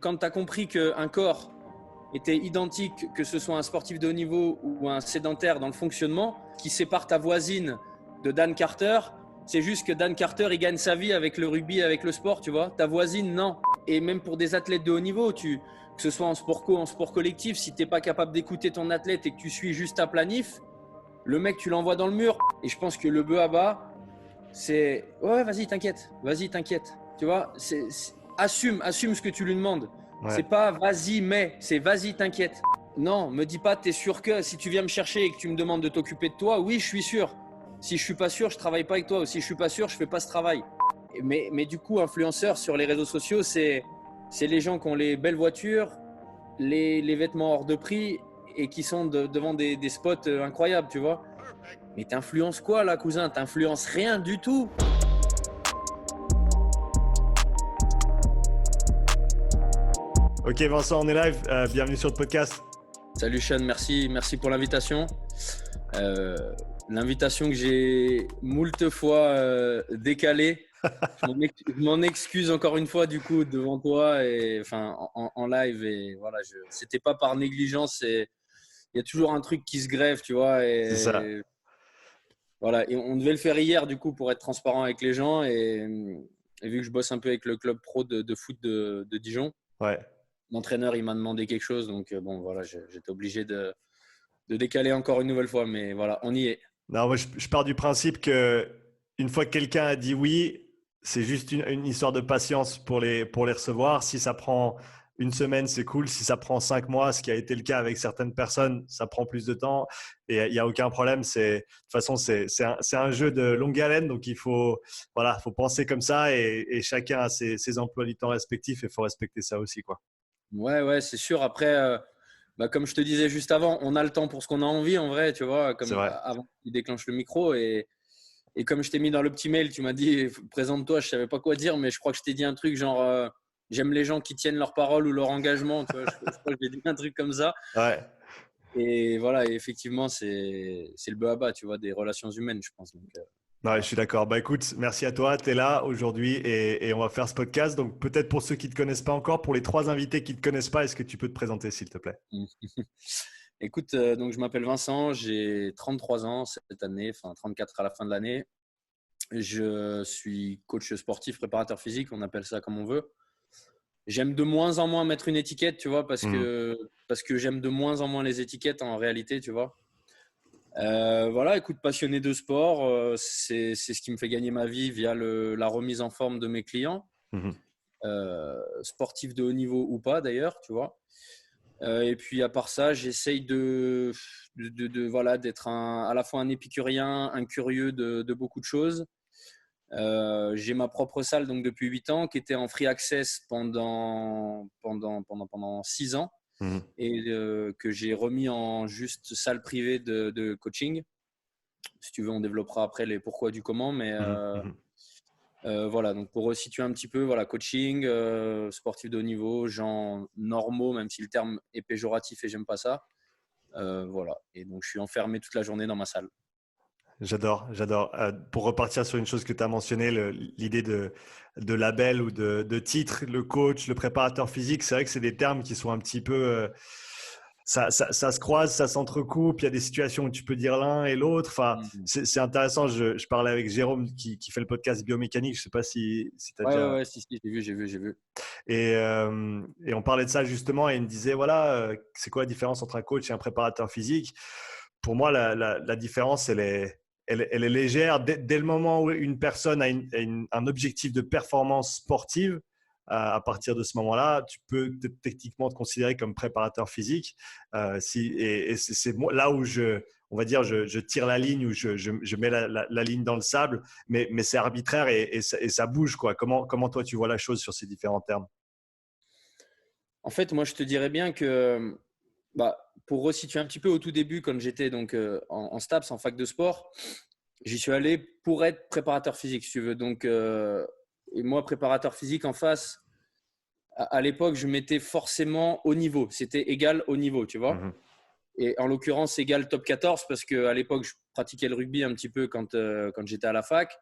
Quand tu as compris qu'un corps était identique, que ce soit un sportif de haut niveau ou un sédentaire dans le fonctionnement, qui sépare ta voisine de Dan Carter, c'est juste que Dan Carter, il gagne sa vie avec le rugby, avec le sport, tu vois. Ta voisine, non. Et même pour des athlètes de haut niveau, que ce soit en sport co, en sport collectif, si tu n'es pas capable d'écouter ton athlète et que tu suis juste ta planif, le mec, tu l'envoies dans le mur. Et je pense que le bœuf à bas, c'est ouais, vas-y, t'inquiète. Tu vois, assume ce que tu lui demandes. Ouais. C'est pas vas-y, mais c'est vas-y, t'inquiète. Non, me dis pas, t'es sûr que si tu viens me chercher et que tu me demandes de t'occuper de toi, oui, je suis sûr. Si je suis pas sûr, je travaille pas avec toi. Ou si je suis pas sûr, je fais pas ce travail. Mais du coup, influenceurs sur les réseaux sociaux, c'est les gens qui ont les belles voitures, les vêtements hors de prix et qui sont devant des spots incroyables, tu vois. Mais t'influences quoi là, cousin? T'influences rien du tout. Ok Vincent, on est live. Bienvenue sur le podcast. Salut Sean, merci pour l'invitation. L'invitation que j'ai moult fois décalée. Je m'en excuse encore une fois du coup devant toi et enfin en live et voilà, c'était pas par négligence. Il y a toujours un truc qui se greffe, tu vois. C'est ça. Et voilà, et on devait le faire hier du coup pour être transparent avec les gens et vu que je bosse un peu avec le club pro de foot de Dijon, Ouais. l'entraîneur il m'a demandé quelque chose, donc bon voilà, j'étais obligé de décaler encore une nouvelle fois, mais voilà, on y est. Non, moi je pars du principe que une fois que quelqu'un a dit oui, c'est juste une histoire de patience pour les recevoir. Si ça prend une semaine, c'est cool. Si ça prend 5 mois, ce qui a été le cas avec certaines personnes, ça prend plus de temps. Et il n'y a aucun problème. De toute façon, c'est un jeu de longue haleine. Donc, faut penser comme ça. Et chacun a ses emplois du temps respectifs et il faut respecter ça aussi, quoi. Ouais, c'est sûr. Après, bah, comme je te disais juste avant, on a le temps pour ce qu'on a envie en vrai, tu vois, C'est comme vrai. avant qu'il déclenche le micro. Et comme je t'ai mis dans le petit mail, tu m'as dit présente-toi, je savais pas quoi dire, mais je crois que je t'ai dit un truc genre j'aime les gens qui tiennent leur parole ou leur engagement, tu vois, je crois que j'ai dit un truc comme ça. Ouais. Et voilà, et effectivement, c'est le bœuf à bas, tu vois, des relations humaines, je pense. Donc, Ouais, je voilà. suis d'accord. Bah écoute, merci à toi. Tu es là aujourd'hui et on va faire ce podcast. Donc peut-être pour ceux qui ne te connaissent pas encore, pour les 3 invités qui ne te connaissent pas, est-ce que tu peux te présenter s'il te plaît? Écoute, donc je m'appelle Vincent, j'ai 33 ans cette année, enfin 34 à la fin de l'année. Je suis coach sportif, préparateur physique, on appelle ça comme on veut. J'aime de moins en moins mettre une étiquette, tu vois, Mhm. parce que j'aime de moins en moins les étiquettes en réalité, tu vois. Voilà, écoute, passionné de sport, c'est ce qui me fait gagner ma vie via la remise en forme de mes clients, Mhm. sportifs de haut niveau ou pas d'ailleurs, tu vois. Et puis à part ça, j'essaye voilà, d'être à la fois un épicurien, un curieux de beaucoup de choses. J'ai ma propre salle donc depuis 8 ans qui était en free access pendant 6 ans Mhm. et que j'ai remis en juste salle privée de coaching. Si tu veux, on développera après les pourquoi du comment, mais Mhm. Mhm. voilà, donc pour resituer un petit peu, voilà, coaching, sportif de haut niveau, gens normaux, même si le terme est péjoratif et j'aime pas ça. Voilà, et donc je suis enfermé toute la journée dans ma salle. J'adore, j'adore. Pour repartir sur une chose que tu as mentionnée, l'idée de label ou de titre, le coach, le préparateur physique, c'est vrai que c'est des termes qui sont un petit peu… ça se croise, ça s'entrecoupe. Il y a des situations où tu peux dire l'un et l'autre. Enfin, Mhm. c'est intéressant. Je parlais avec Jérôme qui fait le podcast biomécanique. Je ne sais pas si tu as déjà… Ouais, si, j'ai vu. Et on parlait de ça justement et il me disait, voilà, c'est quoi la différence entre un coach et un préparateur physique? Pour moi, la différence, elle est légère. Dès le moment où une personne a un objectif de performance sportive, à partir de ce moment-là, tu peux techniquement te considérer comme préparateur physique. Et c'est là où on va dire, je tire la ligne ou je mets la ligne dans le sable, mais c'est arbitraire et ça bouge, quoi. Comment toi, tu vois la chose sur ces différents termes? En fait, moi, je te dirais bien que, bah, pour resituer un petit peu au tout début, quand j'étais donc en STAPS, en fac de sport, j'y suis allé pour être préparateur physique, si tu veux. Donc, et moi, préparateur physique en face, à l'époque, je mettais forcément au niveau. C'était égal au niveau, tu vois. Mhm. Et en l'occurrence, égal top 14, parce qu'à l'époque, je pratiquais le rugby un petit peu quand j'étais à la fac.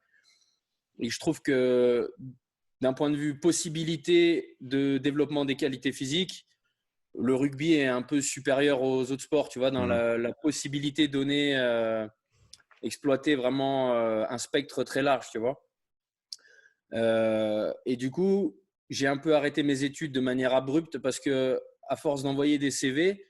Et je trouve que d'un point de vue possibilité de développement des qualités physiques, le rugby est un peu supérieur aux autres sports, tu vois, dans la possibilité donnée, exploiter vraiment un spectre très large, tu vois. Et du coup, j'ai un peu arrêté mes études de manière abrupte parce que, à force d'envoyer des CV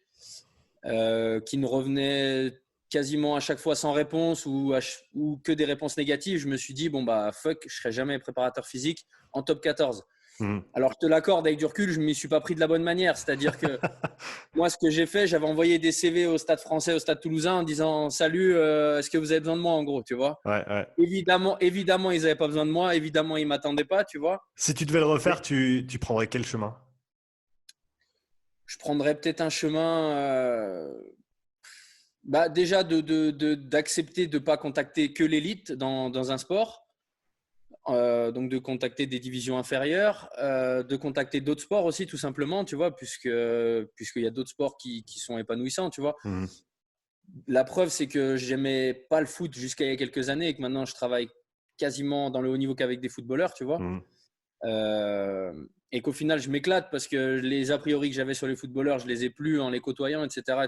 qui ne revenaient quasiment à chaque fois sans réponse ou que des réponses négatives, je me suis dit, bon, bah, fuck, je ne serai jamais préparateur physique en top 14. Alors, je te l'accorde, avec du recul, je ne m'y suis pas pris de la bonne manière. C'est-à-dire que moi, ce que j'ai fait, j'avais envoyé des CV au Stade Français, au Stade Toulousain en disant « Salut, est-ce que vous avez besoin de moi ?» en gros, tu vois. Ouais. Évidemment, ils n'avaient pas besoin de moi. Évidemment, ils ne m'attendaient pas, tu vois. Si tu devais le refaire, tu prendrais quel chemin? Je prendrais peut-être un chemin bah, déjà d'accepter de ne pas contacter que l'élite dans un sport. Donc de contacter des divisions inférieures, de contacter d'autres sports aussi tout simplement, tu vois, puisqu'il y a d'autres sports qui sont épanouissants, tu vois. La preuve, c'est que j'aimais pas le foot jusqu'à il y a quelques années et que maintenant je travaille quasiment dans le haut niveau qu'avec des footballeurs, tu vois. Et qu'au final, je m'éclate parce que les a priori que j'avais sur les footballeurs, je les ai plus en les côtoyant, etc.,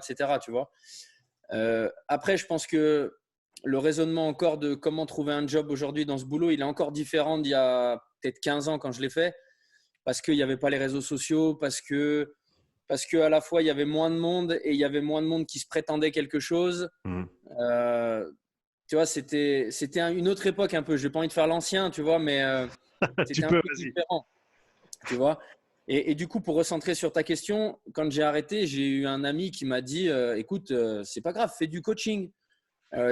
tu vois. Après, je pense que le raisonnement encore de comment trouver un job aujourd'hui dans ce boulot, il est encore différent d'il y a peut-être 15 ans quand je l'ai fait, parce qu'il n'y avait pas les réseaux sociaux, parce que à la fois il y avait moins de monde et il y avait moins de monde qui se prétendait quelque chose. Tu vois, c'était une autre époque un peu. Je n'ai pas envie de faire l'ancien, tu vois, mais Tu c'était un peux, peu vas-y. différent, tu vois. Et du coup, pour recentrer sur ta question, quand j'ai arrêté, j'ai eu un ami qui m'a dit écoute, c'est pas grave, fais du coaching.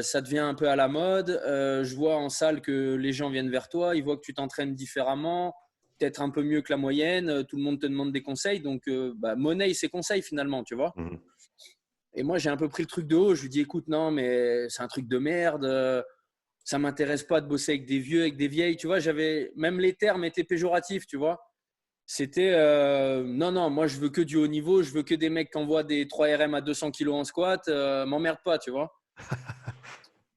Ça devient un peu à la mode. Je vois en salle que les gens viennent vers toi, ils voient que tu t'entraînes différemment, peut-être un peu mieux que la moyenne. Tout le monde te demande des conseils, donc monnaie ses conseils finalement, tu vois. Et moi, j'ai un peu pris le truc de haut. Je lui dis écoute, non, mais c'est un truc de merde. Ça m'intéresse pas de bosser avec des vieux, avec des vieilles. Tu vois, même les termes étaient péjoratifs, tu vois. C'était non, moi je veux que du haut niveau, je veux que des mecs qui envoient des 3 RM à 200 kilos en squat, m'emmerde pas, tu vois.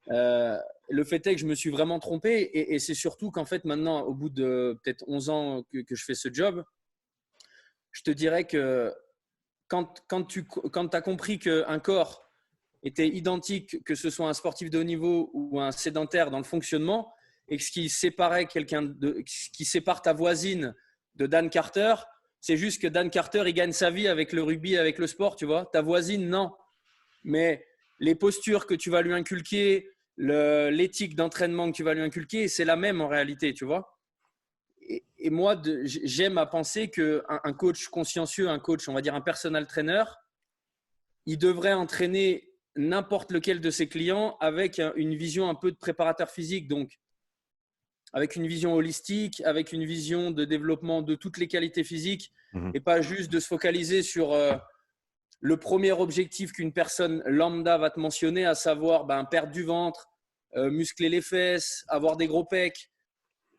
Le fait est que je me suis vraiment trompé et c'est surtout qu'en fait maintenant, au bout de peut-être 11 ans que je fais ce job, je te dirais que quand tu as compris qu'un corps était identique, que ce soit un sportif de haut niveau ou un sédentaire dans le fonctionnement, et que ce qui séparait ce qui sépare ta voisine de Dan Carter, c'est juste que Dan Carter, il gagne sa vie avec le rugby, avec le sport, tu vois. Ta voisine, non. Mais les postures que tu vas lui inculquer, l'éthique d'entraînement que tu vas lui inculquer, c'est la même en réalité, tu vois. Et moi, j'aime à penser qu'un coach consciencieux, un coach, on va dire un personal trainer, il devrait entraîner n'importe lequel de ses clients avec une vision un peu de préparateur physique, donc avec une vision holistique, avec une vision de développement de toutes les qualités physiques et pas juste de se focaliser sur le premier objectif qu'une personne lambda va te mentionner, à savoir perdre du ventre, muscler les fesses, avoir des gros pecs.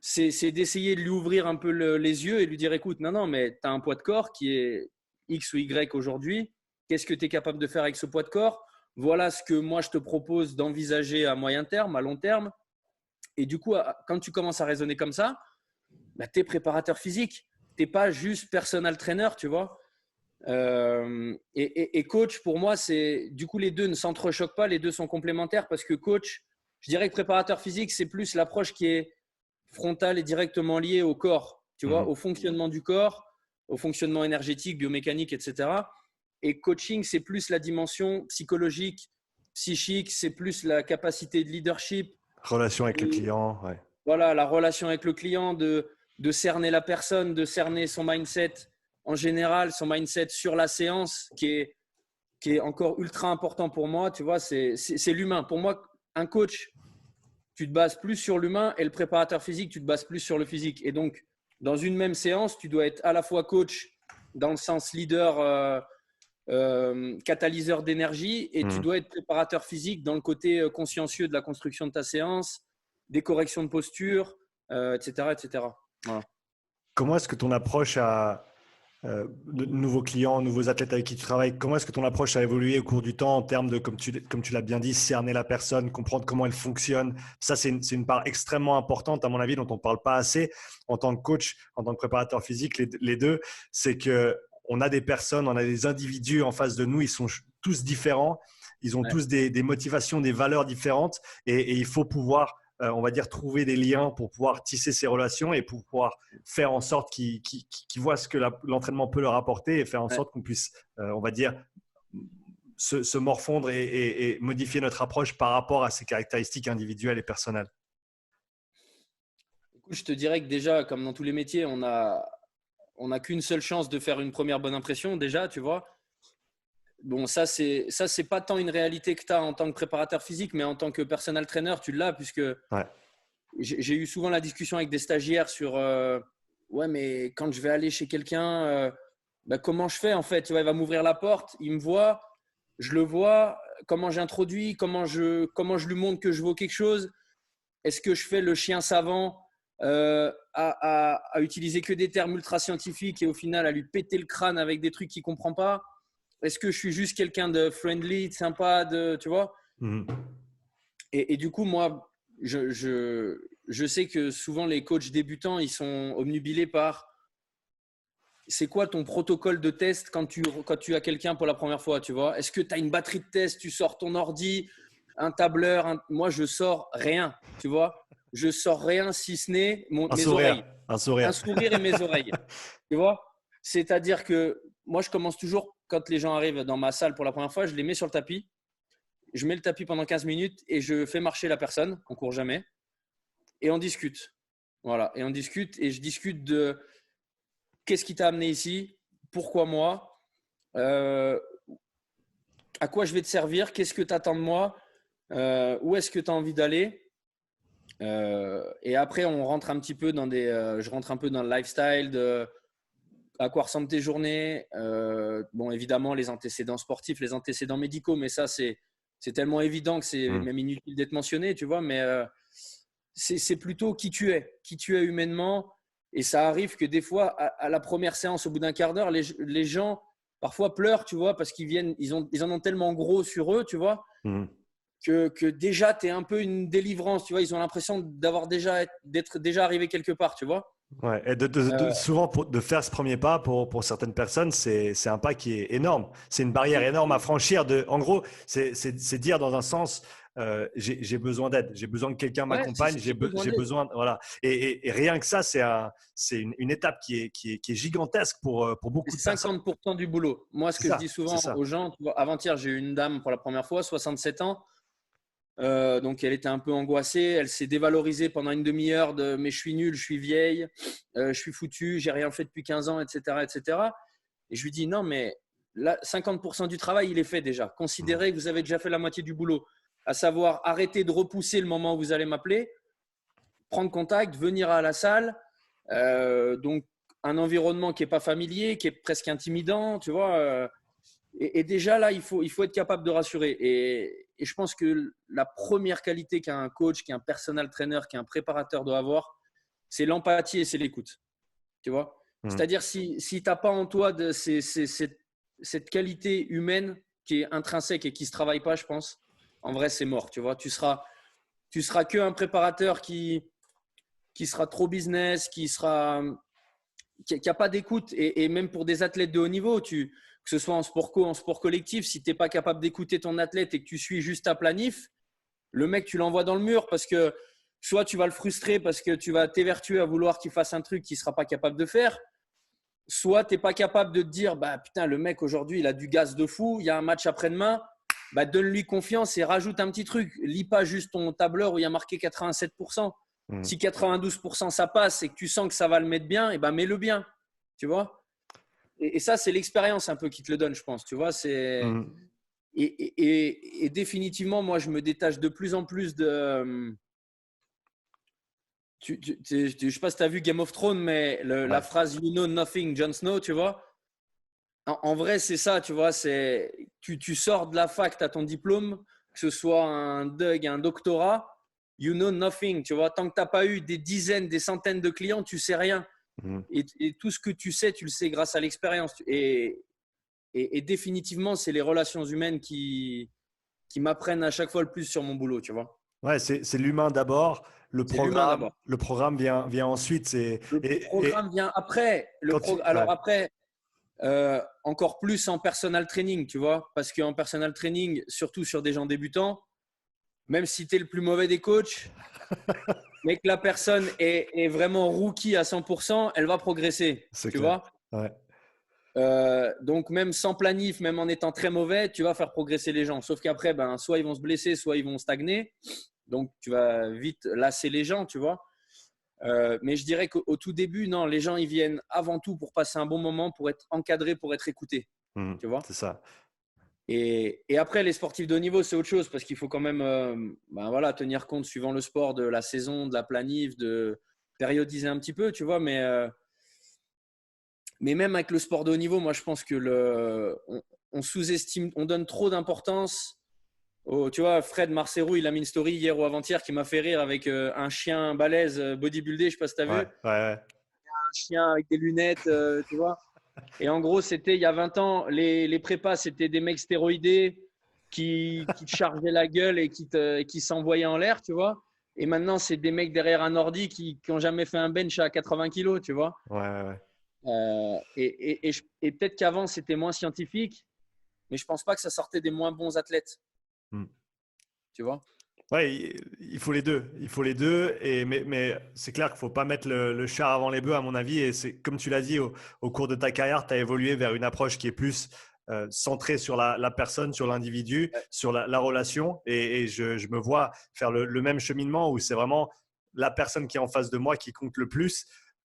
C'est d'essayer de lui ouvrir un peu les yeux et lui dire écoute, non, mais tu as un poids de corps qui est X ou Y aujourd'hui. Qu'est-ce que tu es capable de faire avec ce poids de corps? Voilà ce que moi je te propose d'envisager à moyen terme, à long terme. Et du coup, quand tu commences à raisonner comme ça, tu es préparateur physique. Tu n'es pas juste personal trainer, tu vois. Et coach, pour moi, c'est du coup les deux ne s'entrechoquent pas, les deux sont complémentaires parce que coach, je dirais que préparateur physique, c'est plus l'approche qui est frontale et directement liée au corps, tu vois, au fonctionnement du corps, au fonctionnement énergétique, biomécanique, etc. Et coaching, c'est plus la dimension psychologique, psychique, c'est plus la capacité de leadership. Relation avec le client, ouais. Voilà, la relation avec le client, de cerner la personne, de cerner son mindset en général, son mindset sur la séance, qui est encore ultra important pour moi. Tu vois, c'est l'humain. Pour moi, un coach, tu te bases plus sur l'humain et le préparateur physique, tu te bases plus sur le physique. Et donc, dans une même séance, tu dois être à la fois coach dans le sens leader, catalyseur d'énergie et tu dois être préparateur physique dans le côté consciencieux de la construction de ta séance, des corrections de posture, etc. etc. Voilà. Comment est-ce que ton approche de nouveaux clients, nouveaux athlètes avec qui tu travailles, comment est-ce que ton approche a évolué au cours du temps en termes de, comme tu l'as bien dit, cerner la personne, comprendre comment elle fonctionne? Ça, c'est une part extrêmement importante, à mon avis, dont on ne parle pas assez en tant que coach, en tant que préparateur physique, les deux. C'est qu'on a des personnes, on a des individus en face de nous, ils sont tous différents, ils ont tous des motivations, des valeurs différentes et il faut pouvoir on va dire, trouver des liens pour pouvoir tisser ces relations et pour pouvoir faire en sorte qu'ils voient ce que l'entraînement peut leur apporter et faire en sorte qu'on puisse, on va dire, se morfondre et modifier notre approche par rapport à ces caractéristiques individuelles et personnelles. Écoute, je te dirais que déjà, comme dans tous les métiers, on a qu'une seule chance de faire une première bonne impression déjà, tu vois. Bon, ça, c'est pas tant une réalité que tu as en tant que préparateur physique, mais en tant que personal trainer, tu l'as, puisque j'ai eu souvent la discussion avec des stagiaires sur ouais, mais quand je vais aller chez quelqu'un, comment je fais en fait? Tu vois, il va m'ouvrir la porte, il me voit, je le vois, comment j'introduis, comment je lui montre que je vaux quelque chose. Est-ce que je fais le chien savant à utiliser que des termes ultra scientifiques et au final à lui péter le crâne avec des trucs qu'il ne comprend pas? Est-ce que je suis juste quelqu'un de friendly, de sympa, tu vois? Et du coup, moi, je sais que souvent les coachs débutants, ils sont obnubilés par c'est quoi ton protocole de test quand tu as quelqu'un pour la première fois, tu vois? Est-ce que tu as une batterie de test, tu sors ton ordi, un tableur? Moi, je sors rien, tu vois? Je sors rien si ce n'est mes oreilles. Un sourire. Un sourire et mes oreilles, tu vois? C'est-à-dire que moi, je commence toujours, quand les gens arrivent dans ma salle pour la première fois, je les mets sur le tapis. Je mets le tapis pendant 15 minutes et je fais marcher la personne. On ne court jamais. Et on discute. Voilà. Et on discute et je discute de qu'est-ce qui t'a amené ici, pourquoi moi, à quoi je vais te servir, qu'est-ce que tu attends de moi, où est-ce que tu as envie d'aller. Et après, on rentre un petit peu je rentre un peu dans le lifestyle de à quoi ressemblent tes journées. Bon, évidemment, les antécédents sportifs, les antécédents médicaux, mais ça, c'est tellement évident que c'est même inutile d'être mentionné, tu vois. Mais c'est plutôt qui tu es humainement. Et ça arrive que des fois, à la première séance, au bout d'un quart d'heure, les gens parfois pleurent, tu vois, parce ils en ont tellement gros sur eux, tu vois, que déjà, tu es un peu une délivrance, tu vois. Ils ont l'impression d'être déjà arrivé quelque part, tu vois. Ouais, et souvent, de faire ce premier pas, pour certaines personnes, c'est un pas qui est énorme. C'est une barrière énorme à franchir. En gros, c'est dire dans un sens, j'ai besoin d'aide, j'ai besoin que quelqu'un m'accompagne, j'ai besoin, voilà. Et rien que ça, c'est une étape qui est gigantesque pour beaucoup de personnes. C'est 50% du boulot. Moi, ce que je dis souvent aux gens, tu vois, avant-hier, j'ai eu une dame pour la première fois, 67 ans. Donc elle était un peu angoissée, elle s'est dévalorisée pendant une demi-heure de mais je suis nul, je suis vieille, je suis foutu, j'ai rien fait depuis 15 ans, etc., etc. Et je lui dis non, mais là 50% du travail il est fait déjà. Considérez que vous avez déjà fait la moitié du boulot, à savoir arrêter de repousser le moment où vous allez m'appeler, prendre contact, venir à la salle. Donc un environnement qui est pas familier, qui est presque intimidant, tu vois. Et déjà là, il faut être capable de rassurer. Et je pense que la première qualité qu'un coach, qu'un personal trainer, qu'un préparateur doit avoir, c'est l'empathie et c'est l'écoute. Tu vois. C'est-à-dire si tu n'as pas en toi cette qualité humaine qui est intrinsèque et qui ne se travaille pas, je pense, en vrai, c'est mort. Tu vois. Tu seras qu'un préparateur qui sera trop business, qui n'a pas d'écoute. Et même pour des athlètes de haut niveau, que ce soit en sport co, en sport collectif, si tu n'es pas capable d'écouter ton athlète et que tu suis juste ta planif, le mec, tu l'envoies dans le mur parce que soit tu vas le frustrer parce que tu vas t'évertuer à vouloir qu'il fasse un truc qu'il ne sera pas capable de faire, soit tu n'es pas capable de te dire bah, putain, le mec aujourd'hui, il a du gaz de fou, il y a un match après-demain, bah, donne-lui confiance et rajoute un petit truc. Lis pas juste ton tableur où il y a marqué 87%. Si 92% ça passe et que tu sens que ça va le mettre bien, et ben mets-le bien. Tu vois. Et ça, c'est l'expérience un peu qui te le donne, je pense. Tu vois, et définitivement, moi, je me détache de plus en plus de. Je ne sais pas si tu as vu Game of Thrones, mais la phrase You know nothing, Jon Snow, tu vois. En vrai, c'est ça, tu vois. Tu sors de la fac, tu as ton diplôme, que ce soit un DUG, un doctorat. You know nothing, tu vois. Tant que tu n'as pas eu des dizaines, des centaines de clients, tu sais rien. Mhm. Et tout ce que tu sais grâce à l'expérience. Et définitivement, c'est les relations humaines qui m'apprennent à chaque fois le plus sur mon boulot, tu vois. Ouais, c'est l'humain d'abord, C'est l'humain d'abord. le programme vient ensuite. Le Et programme vient après. Alors ouais, après, encore plus en personal training, tu vois. Parce qu'en personal training, surtout sur des gens débutants, même si tu es le plus mauvais des coachs, mais que la personne est vraiment rookie à 100%, elle va progresser, c'est tu clair. vois. Ouais. Donc même sans planif, même en étant très mauvais, tu vas faire progresser les gens. Sauf qu'après, ben, soit ils vont se blesser, soit ils vont stagner. Donc tu vas vite lasser les gens, tu vois. Mais je dirais qu'au tout début, non, les gens ils viennent avant tout pour passer un bon moment, pour être encadrés, pour être écoutés, Mhm. tu vois. C'est ça. Et après, les sportifs de haut niveau, c'est autre chose parce qu'il faut quand même ben voilà, tenir compte suivant le sport de la saison, de la planif, de périodiser un petit peu, tu vois. Mais même avec le sport de haut niveau, moi je pense que on sous-estime, on donne trop d'importance. Tu vois, Fred Marcerou, il a mis une story hier ou avant-hier qui m'a fait rire avec un chien balèze bodybuildé, je sais pas si tu as vu. Ouais, ouais, ouais. Un chien avec des lunettes, tu vois. Et en gros, c'était il y a 20 ans, les prépas, c'était des mecs stéroïdés qui te chargeaient la gueule et qui s'envoyaient en l'air, tu vois. Et maintenant, c'est des mecs derrière un ordi qui n'ont jamais fait un bench à 80 kilos, tu vois. Ouais, ouais, ouais. Et peut-être qu'avant, c'était moins scientifique, mais je pense pas que ça sortait des moins bons athlètes, Mhm. tu vois. Ouais, il faut les deux. Il faut les deux. Mais c'est clair qu'il ne faut pas mettre le chat avant les bœufs, à mon avis. Et c'est comme tu l'as dit, au cours de ta carrière, tu as évolué vers une approche qui est plus centrée sur la personne, sur l'individu, Ouais, sur la relation. Et je me vois faire le même cheminement où c'est vraiment la personne qui est en face de moi qui compte le plus,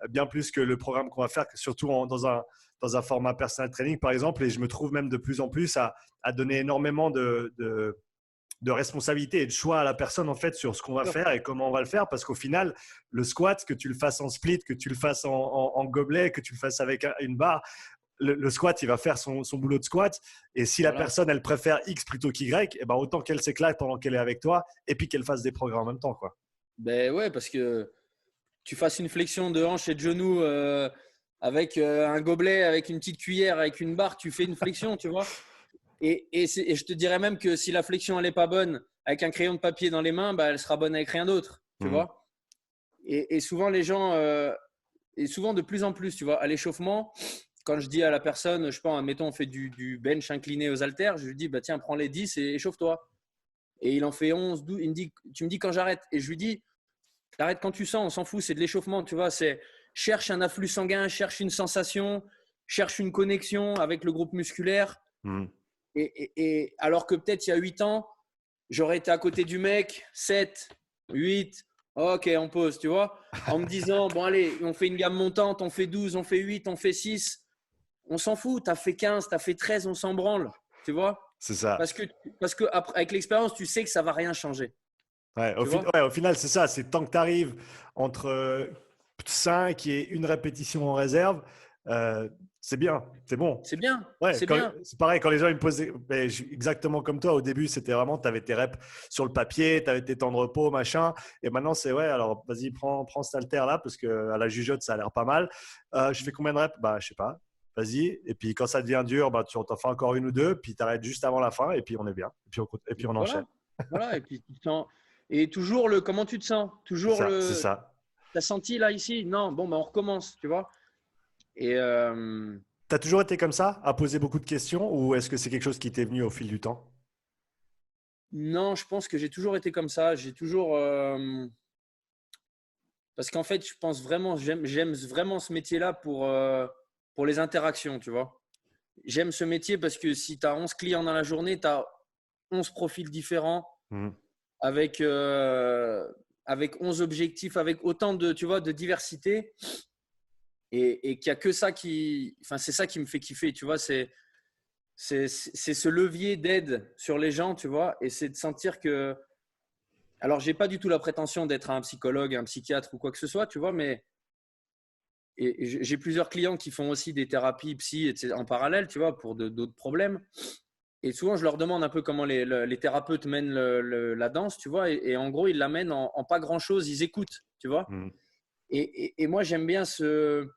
bien plus que le programme qu'on va faire, surtout dans un format personal training, par exemple. Et je me trouve même de plus en plus à donner énormément de responsabilité et de choix à la personne en fait sur ce qu'on va faire et comment on va le faire, parce qu'au final le squat, que tu le fasses en split, que tu le fasses en gobelet, que tu le fasses avec une barre, le squat il va faire son boulot de squat. Et si la voilà. personne elle préfère X plutôt qu'Y, et ben autant qu'elle s'éclate pendant qu'elle est avec toi et puis qu'elle fasse des progrès en même temps, quoi. Ben ouais, parce que tu fasses une flexion de hanche et de genou avec un gobelet, avec une petite cuillère, avec une barre, tu fais une flexion, tu vois. Et je te dirais même que si la flexion elle est pas bonne, avec un crayon de papier dans les mains, bah, elle sera bonne avec rien d'autre, tu Mmh. vois. Et souvent les gens, et souvent de plus en plus, tu vois, à l'échauffement, quand je dis à la personne, je pense, admettons, on fait du bench incliné aux haltères, je lui dis, bah, tiens, prends les 10 et échauffe-toi. Et il en fait 11, 12, il me dit, tu me dis quand j'arrête. Et je lui dis, t'arrêtes quand tu sens, on s'en fout, c'est de l'échauffement, tu vois. C'est cherche un afflux sanguin, cherche une sensation, cherche une connexion avec le groupe musculaire. Mmh. Et alors que peut-être il y a 8 ans, j'aurais été à côté du mec, 7, 8, ok, on pose, tu vois, en me disant, bon allez, on fait une gamme montante, on fait 12, on fait 8, on fait 6, on s'en fout, tu as fait 15, tu as fait 13, on s'en branle, tu vois, C'est ça. parce que après, avec l'expérience, tu sais que ça va rien changer, Ouais, tu vois. ouais, au final, c'est ça. C'est tant que tu arrives entre 5 et une répétition en réserve, c'est bien, c'est bon. C'est bien, Ouais, c'est bien. c'est pareil, quand les gens ils me posaient, exactement comme toi, au début, c'était vraiment, tu avais tes reps sur le papier, tu avais tes temps de repos, machin. Et maintenant, c'est ouais, alors vas-y, prends cet haltère là, parce qu'à la jugeote, ça a l'air pas mal. Je fais combien de reps? Bah, je sais pas. Vas-y. Et puis quand ça devient dur, bah, tu t'en fais encore une ou deux, puis tu arrêtes juste avant la fin, et puis on est bien. Et puis on enchaîne. Voilà, voilà. Et puis tu te sens, et toujours le comment tu te sens, C'est toujours ça, c'est le, ça. t'as senti là ici? Non, bon, ben on recommence, tu vois. Et T'as toujours été comme ça, à poser beaucoup de questions, ou est-ce que c'est quelque chose qui t'est venu au fil du temps? non, je pense que j'ai toujours été comme ça. J'ai toujours. Parce qu'en fait, je pense vraiment, j'aime vraiment ce métier-là pour les interactions, tu vois. J'aime ce métier parce que si tu as 11 clients dans la journée, tu as 11 profils différents Mhm. avec, avec 11 objectifs, avec autant de, tu vois, de diversité. Et qu'il n'y a que ça qui. Enfin, c'est ça qui me fait kiffer, tu vois. C'est ce levier d'aide sur les gens, tu vois. Et c'est de sentir que. Alors, j'ai pas du tout la prétention d'être un psychologue, un psychiatre ou quoi que ce soit, tu vois, mais j'ai plusieurs clients qui font aussi des thérapies psy etc., en parallèle, tu vois, pour d'autres problèmes. Et souvent, je leur demande un peu comment les thérapeutes mènent la danse, tu vois, et en gros, ils la mènent en pas grand-chose, ils écoutent, tu vois. Mhm. Et moi, j'aime bien ce.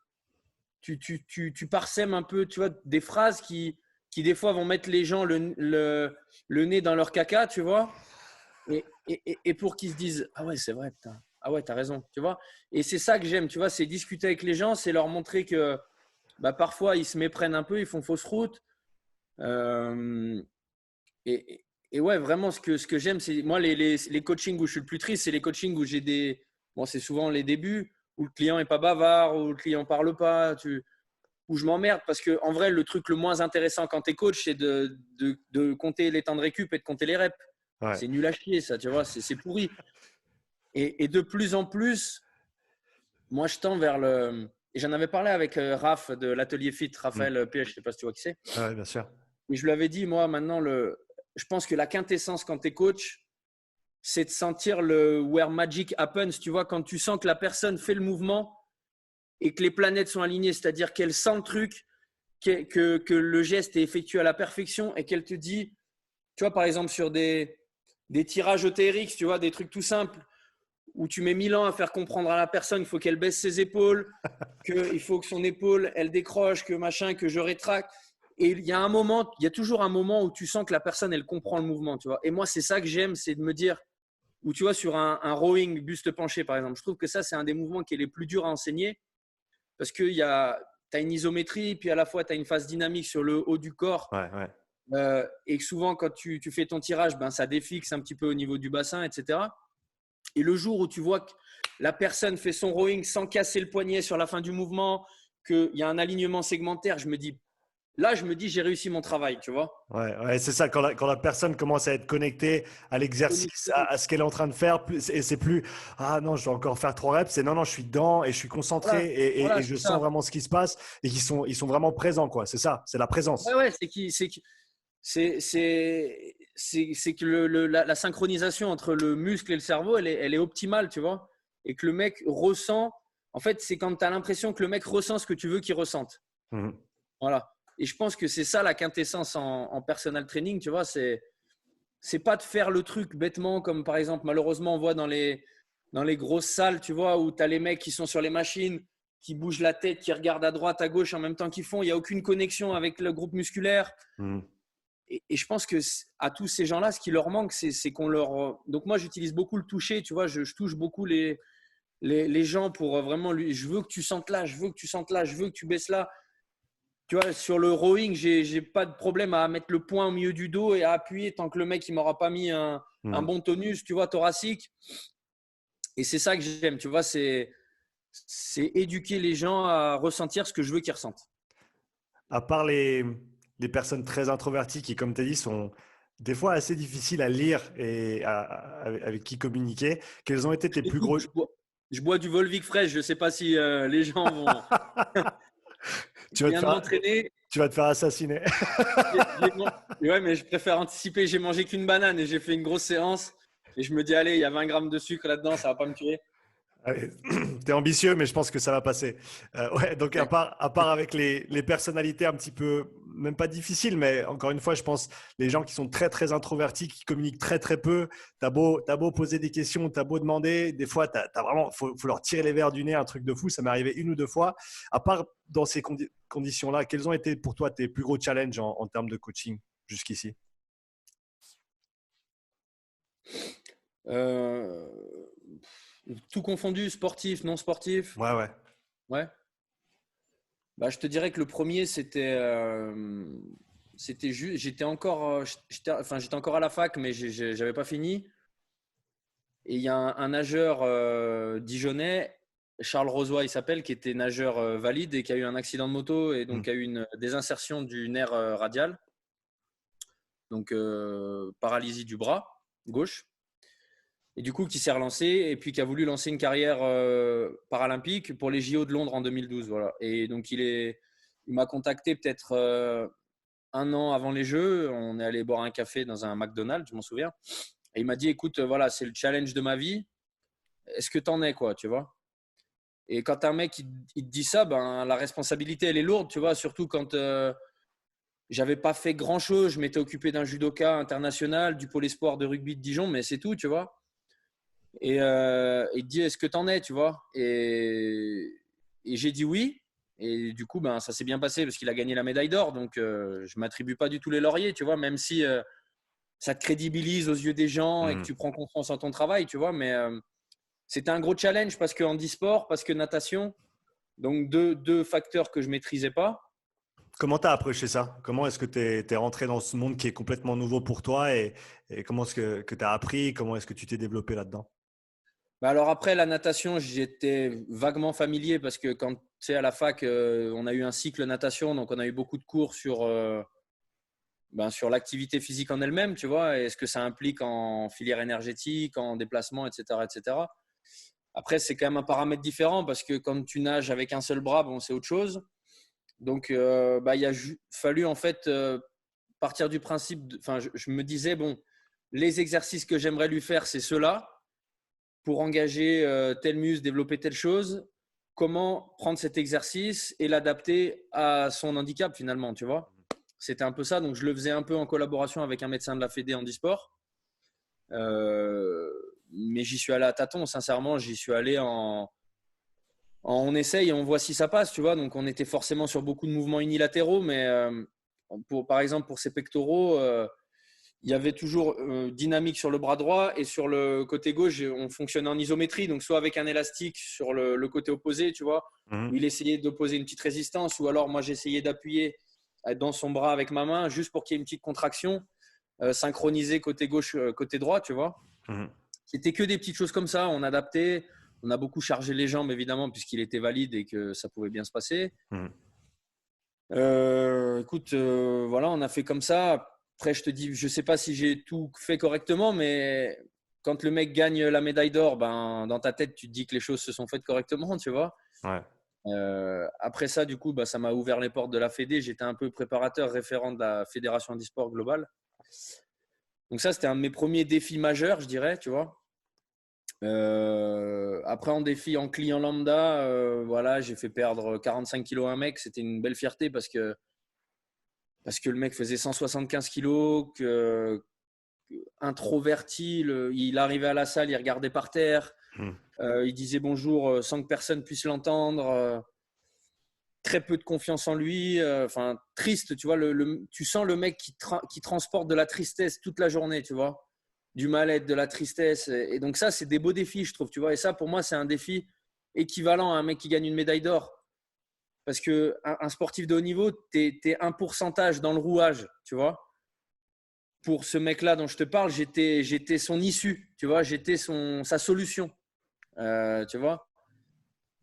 tu parsèmes un peu, tu vois, des phrases qui des fois vont mettre les gens le nez dans leur caca, tu vois, et pour qu'ils se disent ah ouais, c'est vrai, putain, ah ouais, t'as raison, tu vois. Et c'est ça que j'aime, tu vois, c'est discuter avec les gens, c'est leur montrer que bah, parfois ils se méprennent un peu, ils font fausse route. Euh, et ouais, vraiment, ce que j'aime, c'est moi, les coachings où je suis le plus triste, c'est les coachings où j'ai des. Bon, c'est souvent les débuts où le client est pas bavard, où le client parle pas, où je m'emmerde parce que en vrai, le truc le moins intéressant quand tu es coach, c'est de compter les temps de récup et de compter les reps. Ouais. C'est nul à chier, ça, tu vois, c'est pourri. Et de plus en plus, moi, je tends vers le. Et j'en avais parlé avec Raph de l'atelier Fit, Mm. Raphaël P, je sais pas si tu vois qui c'est. Ouais, bien sûr. Et je lui avais dit, moi, maintenant, je pense que la quintessence quand tu es coach, c'est de sentir le where magic happens. Tu vois, quand tu sens que la personne fait le mouvement et que les planètes sont alignées, c'est-à-dire qu'elle sent le truc, que le geste est effectué à la perfection et qu'elle te dit, tu vois, par exemple, sur des tirages ETRX, tu vois, des trucs tout simples où tu mets 1000 ans à faire comprendre à la personne qu'il faut qu'elle baisse ses épaules, qu'il faut que son épaule, elle décroche, que machin, que je rétracte. Et il y a un moment, il y a toujours un moment où tu sens que la personne, elle comprend le mouvement, tu vois. Et moi, c'est ça que j'aime, c'est de me dire, ou tu vois, sur un rowing buste penché, par exemple, je trouve que ça, c'est un des mouvements qui est les plus durs à enseigner parce que tu as une isométrie, puis à la fois, tu as une phase dynamique sur le haut du corps. Ouais, ouais. Et que souvent, quand tu fais ton tirage, ben, ça défixe un petit peu au niveau du bassin, etc. Et le jour où tu vois que la personne fait son rowing sans casser le poignet sur la fin du mouvement, qu'il y a un alignement segmentaire, je me dis, j'ai réussi mon travail, tu vois. Ouais, ouais, c'est ça, quand la personne commence à être connectée à l'exercice, à ce qu'elle est en train de faire, et c'est plus ah non, je dois encore faire 3 reps, c'est non, non, je suis dedans et je suis concentré Voilà, voilà et je c'est sens ça. vraiment ce qui se passe et ils sont vraiment présents, quoi. C'est ça, c'est la Ouais, présence. ouais, c'est que la synchronisation entre le muscle et le cerveau, elle est optimale, tu vois. Et que le mec ressent, en fait, c'est quand tu as l'impression que le mec ressent ce que tu veux qu'il ressente. Mhm. Voilà. Et je pense que c'est ça la quintessence en personal training, tu vois. C'est pas de faire le truc bêtement, comme par exemple, malheureusement, on voit dans les grosses salles, tu vois, où tu as les mecs qui sont sur les machines, qui bougent la tête, qui regardent à droite, à gauche en même temps qu'ils font. Il n'y a aucune connexion avec le groupe musculaire. Mhm. Et je pense que à tous ces gens-là, ce qui leur manque, c'est qu'on leur. Donc, moi, j'utilise beaucoup le toucher, tu vois, je touche beaucoup les gens pour vraiment lui. Je veux que tu sentes là, je veux que tu sentes là, je veux que tu baisses là. Tu vois, sur le rowing, j'ai pas de problème à mettre le poing au milieu du dos et à appuyer tant que le mec il m'aura pas mis un Mhm. bon tonus, tu vois, thoracique. Et c'est ça que j'aime, tu vois, c'est éduquer les gens à ressentir ce que je veux qu'ils ressentent. À part les personnes très introverties qui, comme tu as dit, sont des fois assez difficiles à lire et avec qui communiquer, quels ont été tes plus Écoute, gros. je bois du Volvic fraîche, je sais pas si les gens vont. Tu Je vas te viens de faire, m'entraîner. tu vas te faire assassiner. Ouais, mais je préfère anticiper. J'ai mangé qu'une banane et j'ai fait une grosse séance. Et je me dis, allez, il y a 20 grammes de sucre là-dedans, ça va pas me tuer. Allez, t'es ambitieux, mais je pense que ça va passer. Ouais, donc Ouais. à part avec les personnalités un petit peu, même pas difficiles, mais encore une fois, je pense les gens qui sont très très introvertis, qui communiquent très très peu. T'as beau poser des questions, t'as beau demander, des fois t'as vraiment, faut leur tirer les verres du nez, un truc de fou. Ça m'est arrivé une ou deux fois. À part dans ces conditions-là, quels ont été pour toi tes plus gros challenges en termes de coaching jusqu'ici? Euh, Tout confondu, sportif, non sportif. Ouais, ouais. Ouais. Bah, je te dirais que le premier, c'était juste. J'étais encore, j'étais encore à la fac, mais j'avais pas fini. Et il y a un nageur dijonnais, Charles Rosoy, il s'appelle, qui était nageur valide et qui a eu un accident de moto et Hmm. donc a eu une désinsertion du nerf radial, donc paralysie du bras gauche. Et du coup, qui s'est relancé et puis qui a voulu lancer une carrière paralympique pour les JO de Londres en 2012. Voilà. Et donc, il m'a contacté peut-être un an avant les Jeux. On est allé boire un café dans un McDonald's, je m'en souviens. Et il m'a dit, écoute, voilà, c'est le challenge de ma vie. Est-ce que t'en es, quoi, tu vois? Et quand un mec il te dit ça, ben, la responsabilité, elle est lourde, tu vois, surtout quand j'avais pas fait grand-chose. Je m'étais occupé d'un judoka international, du pôle espoir de rugby de Dijon, mais c'est tout, tu vois. Et il te dit, est-ce que t'en es, tu vois? Et j'ai dit oui. Et du coup, ben, ça s'est bien passé parce qu'il a gagné la médaille d'or. Donc, je ne m'attribue pas du tout les lauriers, tu vois, même si ça te crédibilise aux yeux des gens et que tu prends confiance en ton travail, tu vois. Mais c'était un gros challenge parce que handisport, parce que natation. Donc, deux facteurs que je ne maîtrisais pas. Comment tu as approché ça? Comment est-ce que tu es rentré dans ce monde qui est complètement nouveau pour toi et comment est-ce que tu as appris? Comment est-ce que tu t'es développé là-dedans? Bah alors après la natation, j'étais vaguement familier parce que quand tu sais à la fac, on a eu un cycle natation, donc on a eu beaucoup de cours sur l'activité physique en elle-même, tu vois, et ce que ça implique en filière énergétique, en déplacement, etc., etc. Après, c'est quand même un paramètre différent parce que quand tu nages avec un seul bras, bon, c'est autre chose. Donc, il a fallu en fait partir du principe, enfin, je me disais bon, les exercices que j'aimerais lui faire, c'est ceux-là pour engager tel muscle, développer telle chose, comment prendre cet exercice et l'adapter à son handicap finalement, tu vois. C'était un peu ça, donc je le faisais un peu en collaboration avec un médecin de la Fédé handisport. Mais j'y suis allé à tâtons, sincèrement, j'y suis allé on essaye et on voit si ça passe, tu vois. Donc on était forcément sur beaucoup de mouvements unilatéraux, mais par exemple pour ses pectoraux, il y avait toujours dynamique sur le bras droit et sur le côté gauche, on fonctionnait en isométrie, donc soit avec un élastique sur le côté opposé, tu vois, où il essayait d'opposer une petite résistance, ou alors moi j'essayais d'appuyer dans son bras avec ma main juste pour qu'il y ait une petite contraction, synchronisée côté gauche, côté droit, tu vois. C'était que des petites choses comme ça, on adaptait, on a beaucoup chargé les jambes évidemment puisqu'il était valide et que ça pouvait bien se passer. Écoute, voilà, on a fait comme ça. Après, je te dis, je sais pas si j'ai tout fait correctement, mais quand le mec gagne la médaille d'or, ben, dans ta tête, tu te dis que les choses se sont faites correctement, tu vois. Ouais. Après ça, du coup, bah, ça m'a ouvert les portes de la Fédé. J'étais un peu préparateur référent de la Fédération handisport globale. Donc ça, c'était un de mes premiers défis majeurs, je dirais, tu vois. Après, en défi en client lambda, voilà, j'ai fait perdre 45 kilos à un mec. C'était une belle fierté parce que le mec faisait 175 kilos, introverti, il arrivait à la salle, il regardait par terre, il disait bonjour sans que personne puisse l'entendre, très peu de confiance en lui, enfin triste, tu vois, tu sens le mec qui transporte de la tristesse toute la journée, tu vois, du mal-être, de la tristesse, et donc ça, c'est des beaux défis, je trouve, tu vois, et ça, pour moi, c'est un défi équivalent à un mec qui gagne une médaille d'or. Parce qu'un sportif de haut niveau, tu es un pourcentage dans le rouage, tu vois. Pour ce mec-là dont je te parle, j'étais son issue, tu vois, j'étais sa solution, tu vois.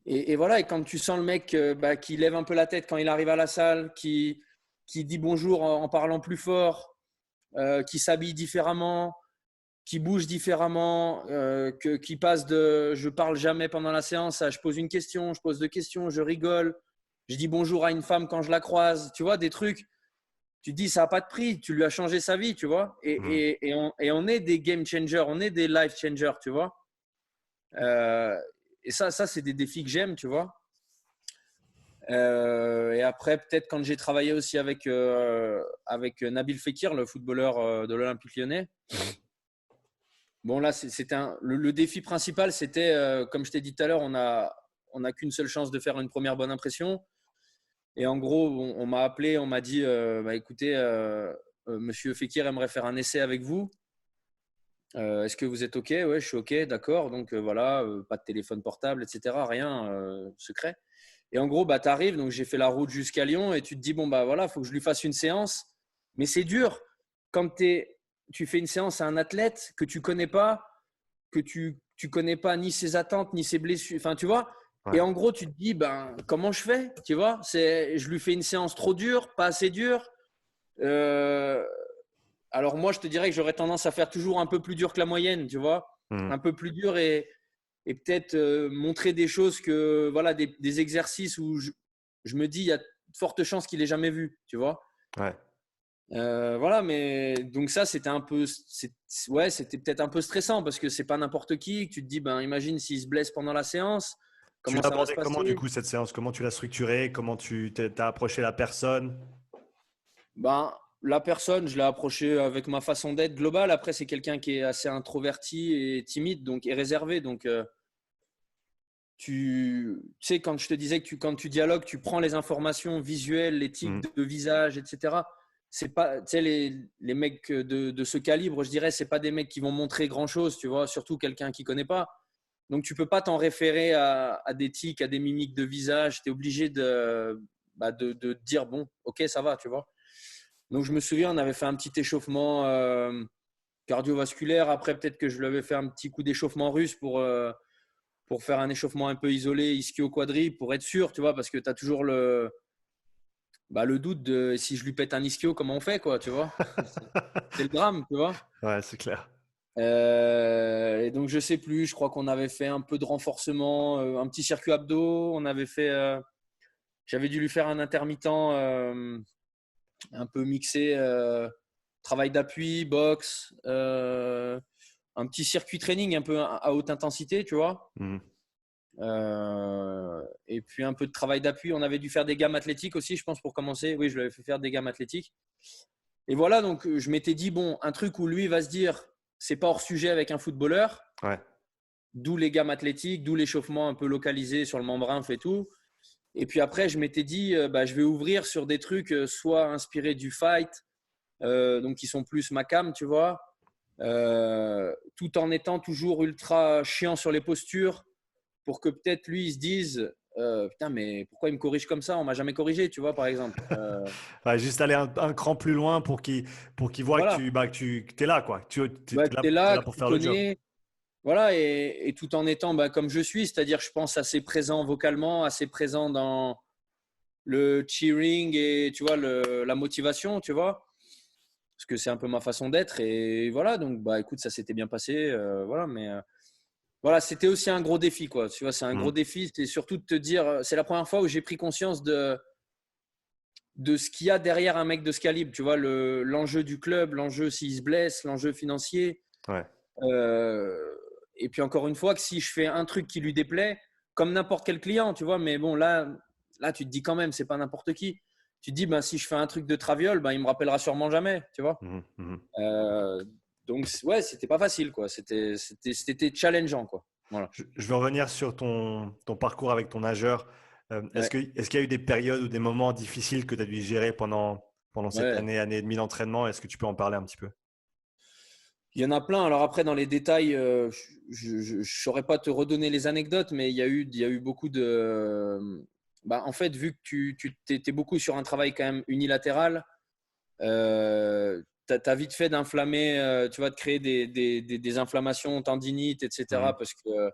Et voilà, et quand tu sens le mec qui lève un peu la tête quand il arrive à la salle, qui dit bonjour en parlant plus fort, qui s'habille différemment, qui bouge différemment, qui passe de je parle jamais pendant la séance à je pose une question, je pose deux questions, je rigole, je dis bonjour à une femme quand je la croise, tu vois, des trucs. Tu te dis ça n'a pas de prix, tu lui as changé sa vie, tu vois. Et on est des game changers, on est des life changers, tu vois. Et ça c'est des défis que j'aime, tu vois. Et après, peut-être quand j'ai travaillé aussi avec Nabil Fekir, le footballeur de l'Olympique Lyonnais. Bon, là, c'était le défi principal, c'était, comme je t'ai dit tout à l'heure, on a qu'une seule chance de faire une première bonne impression. Et en gros, on m'a appelé, on m'a dit écoutez, monsieur Fekir aimerait faire un essai avec vous. Est-ce que vous êtes OK? Ouais, je suis OK, d'accord. Donc voilà, pas de téléphone portable, etc. Rien, secret. Et en gros, tu arrives, donc j'ai fait la route jusqu'à Lyon et tu te dis bon, bah voilà, il faut que je lui fasse une séance. Mais c'est dur quand tu fais une séance à un athlète que tu connais pas, que tu connais pas ni ses attentes, ni ses blessures. Enfin, tu vois. Ouais. Et en gros, tu te dis, ben, comment je fais? Tu vois, je lui fais une séance trop dure, pas assez dure. Alors moi, je te dirais que j'aurais tendance à faire toujours un peu plus dur que la moyenne, tu vois, un peu plus dur et peut-être montrer des choses que, voilà, des exercices où je me dis, il y a de fortes chances qu'il ait jamais vu, tu vois. Ouais. Voilà, mais donc ça, c'était c'était peut-être un peu stressant parce que c'est pas n'importe qui. Tu te dis, ben, imagine s'il se blesse pendant la séance, Tu comment l'as ça va se abordé comment du passer? coup cette séance? Comment tu l'as structurée? Comment t'as approché la personne? Ben, la personne, je l'ai approchée avec ma façon d'être globale. Après, c'est quelqu'un qui est assez introverti et timide, donc et réservé. Donc, tu sais, quand je te disais que quand tu dialogues, tu prends les informations visuelles, les tics de visage, etc. C'est pas, tu sais, les mecs de ce calibre, je dirais, c'est pas des mecs qui vont montrer grand chose, tu vois, surtout quelqu'un qui connaît pas. Donc, tu peux pas t'en référer à des tics, à des mimiques de visage. Tu es obligé de dire, bon, ok, ça va, tu vois. Donc, je me souviens, on avait fait un petit échauffement cardiovasculaire. Après, peut-être que je lui avais fait un petit coup d'échauffement russe pour faire un échauffement un peu isolé, ischio-quadri, pour être sûr, tu vois, parce que tu as toujours le doute de si je lui pète un ischio, comment on fait, quoi, tu vois. C'est le drame, tu vois. Ouais, c'est clair. Et donc, je sais plus, je crois qu'on avait fait un peu de renforcement, un petit circuit abdos. On avait fait, j'avais dû lui faire un intermittent un peu mixé, travail d'appui, boxe, un petit circuit training un peu à haute intensité, tu vois. Et puis un peu de travail d'appui. On avait dû faire des gammes athlétiques aussi, je pense, pour commencer. Oui, je lui avais fait faire des gammes athlétiques. Et voilà, donc je m'étais dit, bon, un truc où lui va se dire, c'est pas hors sujet avec un footballeur. Ouais. D'où les gammes athlétiques, d'où l'échauffement un peu localisé sur le membre inf et tout. Et puis après, je m'étais dit, je vais ouvrir sur des trucs soit inspirés du fight, donc qui sont plus ma cam, tu vois, tout en étant toujours ultra chiant sur les postures pour que peut-être lui, il se dise putain, mais pourquoi il me corrige comme ça? On m'a jamais corrigé, tu vois, par exemple. Ouais, juste aller un cran plus loin pour qu'il voit Voilà. que tu es là, quoi. Tu es Tu es t'es là, là que pour tu faire le job. connais. Voilà, et tout en étant comme je suis, c'est-à-dire, je pense, assez présent vocalement, assez présent dans le cheering et tu vois, la motivation, tu vois, parce que c'est un peu ma façon d'être. Et voilà, donc, écoute, ça s'était bien passé. Voilà, mais voilà, c'était aussi un gros défi, quoi. Tu vois, c'est un gros défi. C'est surtout de te dire, c'est la première fois où j'ai pris conscience de ce qu'il y a derrière un mec de ce calibre. Tu vois, l'enjeu du club, l'enjeu s'il se blesse, l'enjeu financier. Ouais. Et puis encore une fois, que si je fais un truc qui lui déplaît, comme n'importe quel client, tu vois, mais bon, là tu te dis quand même, c'est pas n'importe qui. Tu te dis, si je fais un truc de traviole, il me rappellera sûrement jamais, tu vois. Donc, ouais, c'était pas facile, quoi. C'était challengeant, quoi. Voilà. Je veux revenir sur ton parcours avec ton nageur. Est-ce Ouais, qu'il y a eu des périodes ou des moments difficiles que tu as dû gérer pendant cette ouais. année et demie d'entraînement? Est-ce que tu peux en parler un petit peu? Il y en a plein. Alors après, dans les détails, je ne saurais pas te redonner les anecdotes, mais il y a eu beaucoup de… en fait, vu que tu étais beaucoup sur un travail quand même unilatéral, tu as vite fait d'inflammer, tu vois, de créer des inflammations tendinites, etc. Parce que,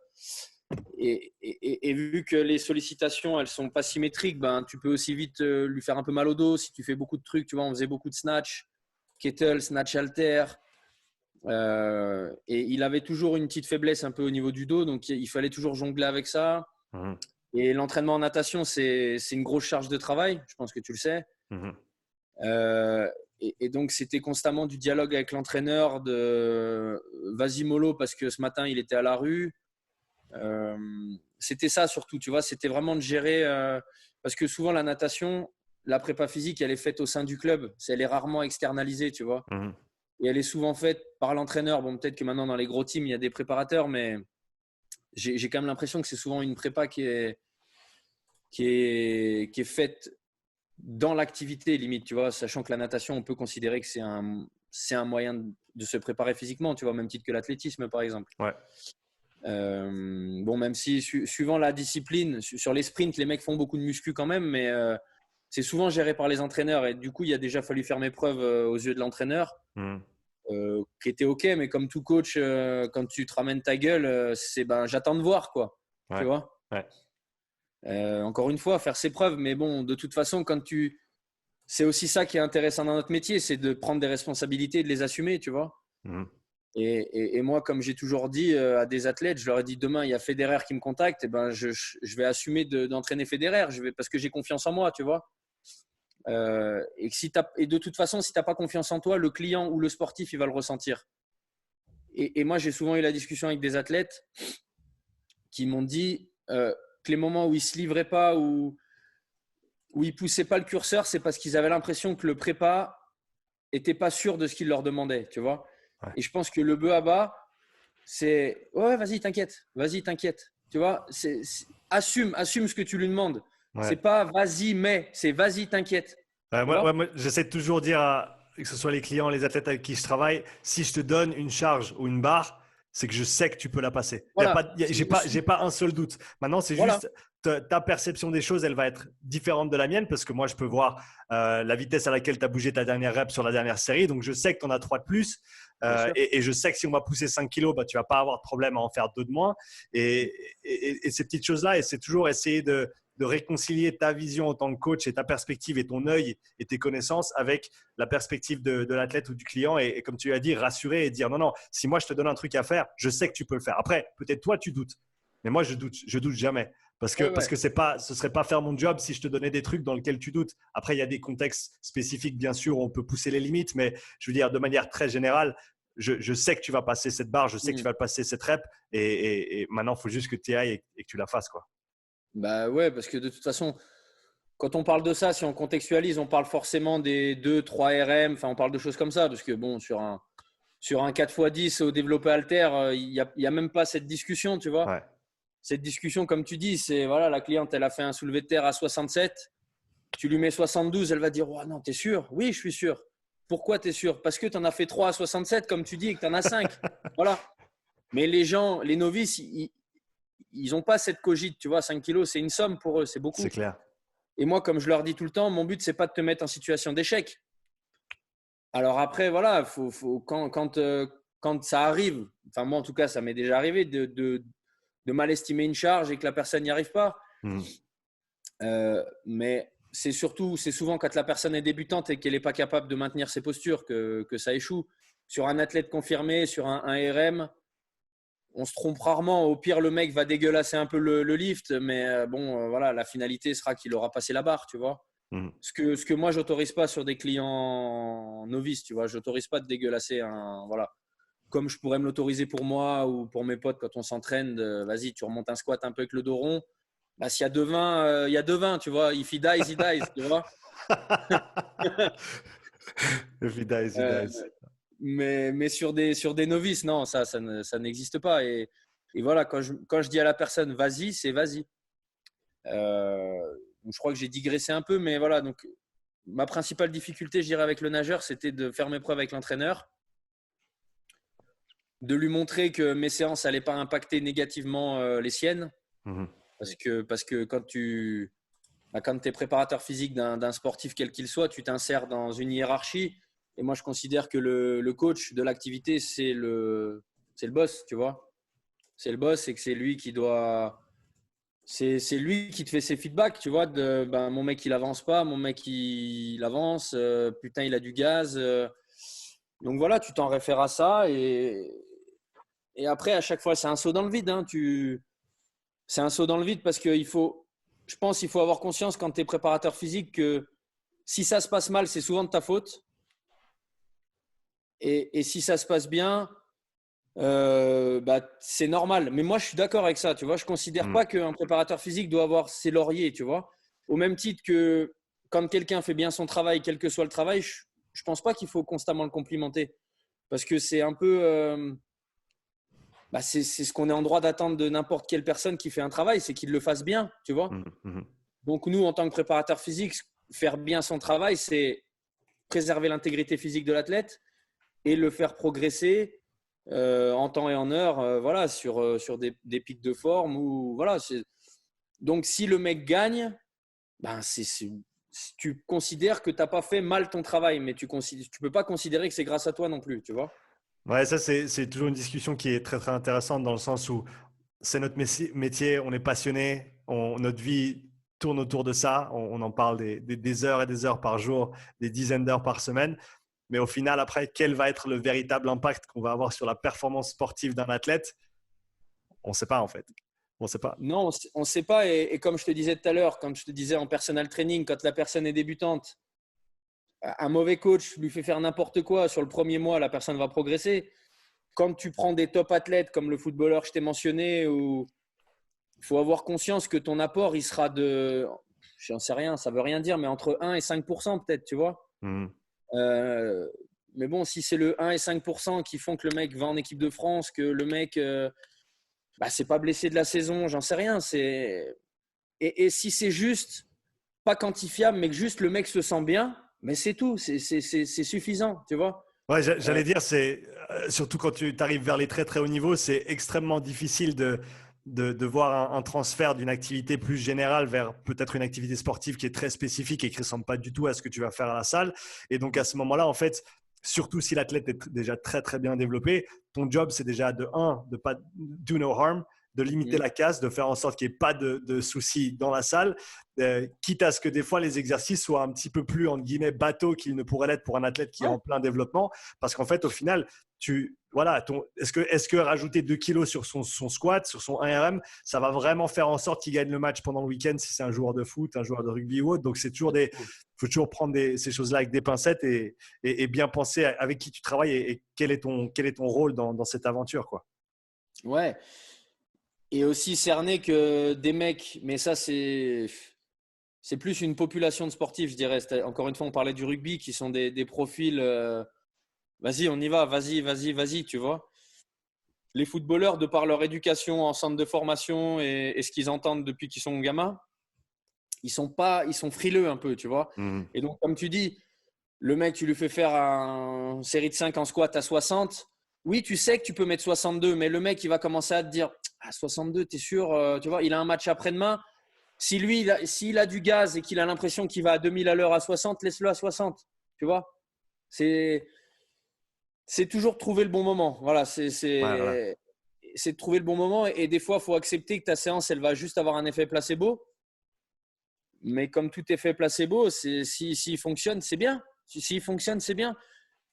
et vu que les sollicitations, elles sont pas symétriques, tu peux aussi vite lui faire un peu mal au dos si tu fais beaucoup de trucs. Tu vois, on faisait beaucoup de snatch, kettle, snatch halter. Et il avait toujours une petite faiblesse un peu au niveau du dos, donc il fallait toujours jongler avec ça. Et l'entraînement en natation, c'est une grosse charge de travail, je pense que tu le sais. Euh, et donc, c'était constamment du dialogue avec l'entraîneur de vas-y mollo parce que ce matin, il était à la rue. C'était ça surtout, tu vois, c'était vraiment de gérer parce que souvent, la natation, la prépa physique, elle est faite au sein du club. Elle est rarement externalisée, tu vois. Et elle est souvent faite par l'entraîneur. Bon, peut-être que maintenant, dans les gros teams, il y a des préparateurs, mais j'ai quand même l'impression que c'est souvent une prépa qui est faite dans l'activité limite, tu vois, sachant que la natation, on peut considérer que c'est un moyen de se préparer physiquement, tu vois, même titre que l'athlétisme, par exemple. Ouais. Bon, même si suivant la discipline, sur les sprints, les mecs font beaucoup de muscu quand même, mais c'est souvent géré par les entraîneurs. Et du coup, il a déjà fallu faire mes preuves aux yeux de l'entraîneur, qui était OK, mais comme tout coach, quand tu te ramènes ta gueule, c'est j'attends de voir, quoi. Ouais. Tu vois. Ouais. Encore une fois, faire ses preuves, mais bon, de toute façon, c'est aussi ça qui est intéressant dans notre métier, c'est de prendre des responsabilités et de les assumer, tu vois. Et moi, comme j'ai toujours dit à des athlètes, je leur ai dit demain, il y a Federer qui me contacte, et je vais assumer d'entraîner Federer, parce que j'ai confiance en moi, tu vois. Et de toute façon, si tu n'as pas confiance en toi, le client ou le sportif, il va le ressentir. Et moi, j'ai souvent eu la discussion avec des athlètes qui m'ont dit que les moments où ils ne se livraient pas, où ils ne poussaient pas le curseur, c'est parce qu'ils avaient l'impression que le prépa n'était pas sûr de ce qu'il leur demandait, tu vois. Ouais. Et je pense que le bœuf à bas, c'est ouais, vas-y, t'inquiète. Tu vois, assume ce que tu lui demandes. Ouais. C'est pas vas-y, mais c'est vas-y, t'inquiète. Tu vois? Moi, j'essaie de toujours dire, que ce soit les clients, les athlètes avec qui je travaille, si je te donne une charge ou une barre, c'est que je sais que tu peux la passer. Voilà. J'ai pas un seul doute. Maintenant, c'est Voilà. juste ta perception des choses, elle va être différente de la mienne parce que moi, je peux voir la vitesse à laquelle tu as bougé ta dernière rep sur la dernière série. Donc, je sais que tu en as 3 de plus. Bien sûr. Et je sais que si on va pousser 5 kilos, bah, tu vas pas avoir de problème à en faire 2 de moins. Et ces petites choses-là, et c'est toujours essayer de réconcilier ta vision en tant que coach et ta perspective et ton œil et tes connaissances avec la perspective de l'athlète ou du client. Et comme tu as dit, rassurer et dire non, non, si moi je te donne un truc à faire, je sais que tu peux le faire. Après, peut-être toi tu doutes, mais moi je doute jamais. Parce que, Ouais, parce ouais. que ce serait pas faire mon job si je te donnais des trucs dans lesquels tu doutes. Après, il y a des contextes spécifiques, bien sûr, où on peut pousser les limites, mais je veux dire, de manière très générale, je sais que tu vas passer cette barre, je sais que tu Mm. vas passer cette rep, et maintenant, il faut juste que tu y ailles et que tu la fasses, quoi. Bah ouais, parce que de toute façon, quand on parle de ça, si on contextualise, on parle forcément des 2-3 RM, enfin on parle de choses comme ça, parce que bon, sur un 4x10 au développé alter, il y a même pas cette discussion, tu vois. Ouais. Cette discussion, comme tu dis, c'est voilà, la cliente, elle a fait un soulevé de terre à 67, tu lui mets 72, elle va dire oh, non, t'es sûr? Oui, je suis sûr. Pourquoi t'es sûr? Parce que tu en as fait 3 à 67, comme tu dis, et que tu en as 5. Voilà. Mais les gens, les novices, ils n'ont pas cette cogite, tu vois. 5 kilos, c'est une somme pour eux, c'est C'est beaucoup. clair. Et moi, comme je leur dis tout le temps, mon but, c'est pas de te mettre en situation d'échec. Alors après, voilà, quand ça arrive, enfin moi en tout cas, ça m'est déjà arrivé de mal estimer une charge et que la personne n'y arrive pas. Mhm. Mais c'est souvent quand la personne est débutante et qu'elle n'est pas capable de maintenir ses postures que ça échoue. Sur un athlète confirmé, sur un RM, on se trompe rarement. Au pire, le mec va dégueulasser un peu le lift, mais bon, voilà, la finalité sera qu'il aura passé la barre, tu vois. Mhm. Ce que moi, j'autorise pas sur des clients novices, tu vois. J'autorise pas de dégueulasser voilà. Comme je pourrais me l'autoriser pour moi ou pour mes potes quand on s'entraîne, vas-y, tu remontes un squat un peu avec le dos rond. Bah, s'il y a 2,20, il y a 2,20, tu vois. If he dies, he dies, tu vois. If he dies, he Euh, dies. mais sur des novices, non, ça n'existe pas. Et voilà, quand je dis à la personne, vas-y, c'est vas-y. Je crois que j'ai digressé un peu, mais voilà. Donc, ma principale difficulté, je dirais, avec le nageur, c'était de faire mes preuves avec l'entraîneur, de lui montrer que mes séances n'allaient pas impacter négativement les siennes. Mhm. Parce que quand tu es préparateur physique d'un sportif quel qu'il soit, tu t'insères dans une hiérarchie. Et moi, je considère que le coach de l'activité, c'est le boss, tu vois. C'est le boss et que c'est lui qui doit. C'est lui qui te fait ses feedbacks, tu vois. Ben, mon mec, il avance pas, mon mec, il avance, putain, il a du gaz. Donc voilà, tu t'en réfères à ça. Et après, à chaque fois, c'est un saut dans le vide. Hein. C'est un saut dans le vide parce je pense qu'il faut avoir conscience quand tu es préparateur physique que si ça se passe mal, c'est souvent de ta faute. Et si ça se passe bien, bah, c'est normal. Mais moi, je suis d'accord avec ça. Tu vois, je ne considère Mhm. pas qu'un préparateur physique doit avoir ses lauriers. Tu vois, au même titre que quand quelqu'un fait bien son travail, quel que soit le travail, je ne pense pas qu'il faut constamment le complimenter. Parce que c'est un peu. Bah, c'est ce qu'on est en droit d'attendre de n'importe quelle personne qui fait un travail, c'est qu'il le fasse bien. Tu vois. Mhm. Mhm. Donc, nous, en tant que préparateur physique, faire bien son travail, c'est préserver l'intégrité physique de l'athlète et le faire progresser en temps et en heure, voilà, sur des pics de forme. Voilà, donc, si le mec gagne, ben, tu considères que tu n'as pas fait mal ton travail, mais tu ne peux pas considérer que c'est grâce à toi non plus, tu vois. Ouais, ça, c'est toujours une discussion qui est très, très intéressante dans le sens où c'est notre métier, on est passionné, notre vie tourne autour de ça, on en parle des heures et des heures par jour, des dizaines d'heures par semaine. Mais au final, après, quel va être le véritable impact qu'on va avoir sur la performance sportive d'un athlète? On ne sait pas en fait. On ne sait pas. Non, on ne sait pas. Et comme je te disais tout à l'heure, comme je te disais en personal training, quand la personne est débutante, un mauvais coach lui fait faire n'importe quoi sur le premier mois, la personne va progresser. Quand tu prends des top athlètes comme le footballeur que je t'ai mentionné, il faut avoir conscience que ton apport, il sera j'en sais rien, ça veut rien dire, mais entre 1 et 5% peut-être, tu vois. Mhm. Euh, mais bon, si c'est le 1 et 5% qui font que le mec va en équipe de France, que le mec c'est pas blessé de la saison, j'en sais rien. Et si c'est juste, pas quantifiable, mais que juste le mec se sent bien, mais c'est tout, c'est suffisant, tu vois. Ouais, j'allais dire, c'est surtout quand tu arrives vers les très très hauts niveaux, c'est extrêmement difficile de voir un transfert d'une activité plus générale vers peut-être une activité sportive qui est très spécifique et qui ne ressemble pas du tout à ce que tu vas faire à la salle. Et donc à ce moment-là, en fait, surtout si l'athlète est déjà très très bien développé, ton job c'est déjà de pas do no harm, de limiter la casse, de faire en sorte qu'il n'y ait pas de soucis dans la salle, quitte à ce que des fois les exercices soient un petit peu plus entre guillemets bateaux qu'ils ne pourraient l'être pour un athlète qui est en plein développement, parce qu'en fait au final est-ce que rajouter 2 kilos sur son squat, sur son 1RM, ça va vraiment faire en sorte qu'il gagne le match pendant le week-end si c'est un joueur de foot, un joueur de rugby ou autre. Donc c'est toujours faut toujours prendre ces choses-là avec des pincettes et bien penser avec qui tu travailles et quel est ton rôle dans cette aventure, quoi. Ouais. Et aussi cerner que des mecs, mais ça c'est plus une population de sportifs, je dirais. Encore une fois, on parlait du rugby, qui sont des profils. Vas-y, on y va, vas-y, tu vois. Les footballeurs, de par leur éducation en centre de formation et ce qu'ils entendent depuis qu'ils sont gamins, ils sont frileux un peu, tu vois. Et donc, comme tu dis, le mec, tu lui fais faire une série de 5 en squat à 60. Oui, tu sais que tu peux mettre 62, mais le mec, il va commencer à te dire 62, t'es sûr, tu vois, il a un match après-demain. Si lui, s'il a du gaz et qu'il a l'impression qu'il va à 2000 à l'heure à 60, laisse-le à 60. Tu vois, c'est toujours trouver le bon moment. Voilà, c'est Voilà. de trouver le bon moment. Et des fois, il faut accepter que ta séance, elle va juste avoir un effet placebo. Mais comme tout effet placebo, s'il fonctionne, c'est bien. S'il fonctionne, c'est bien.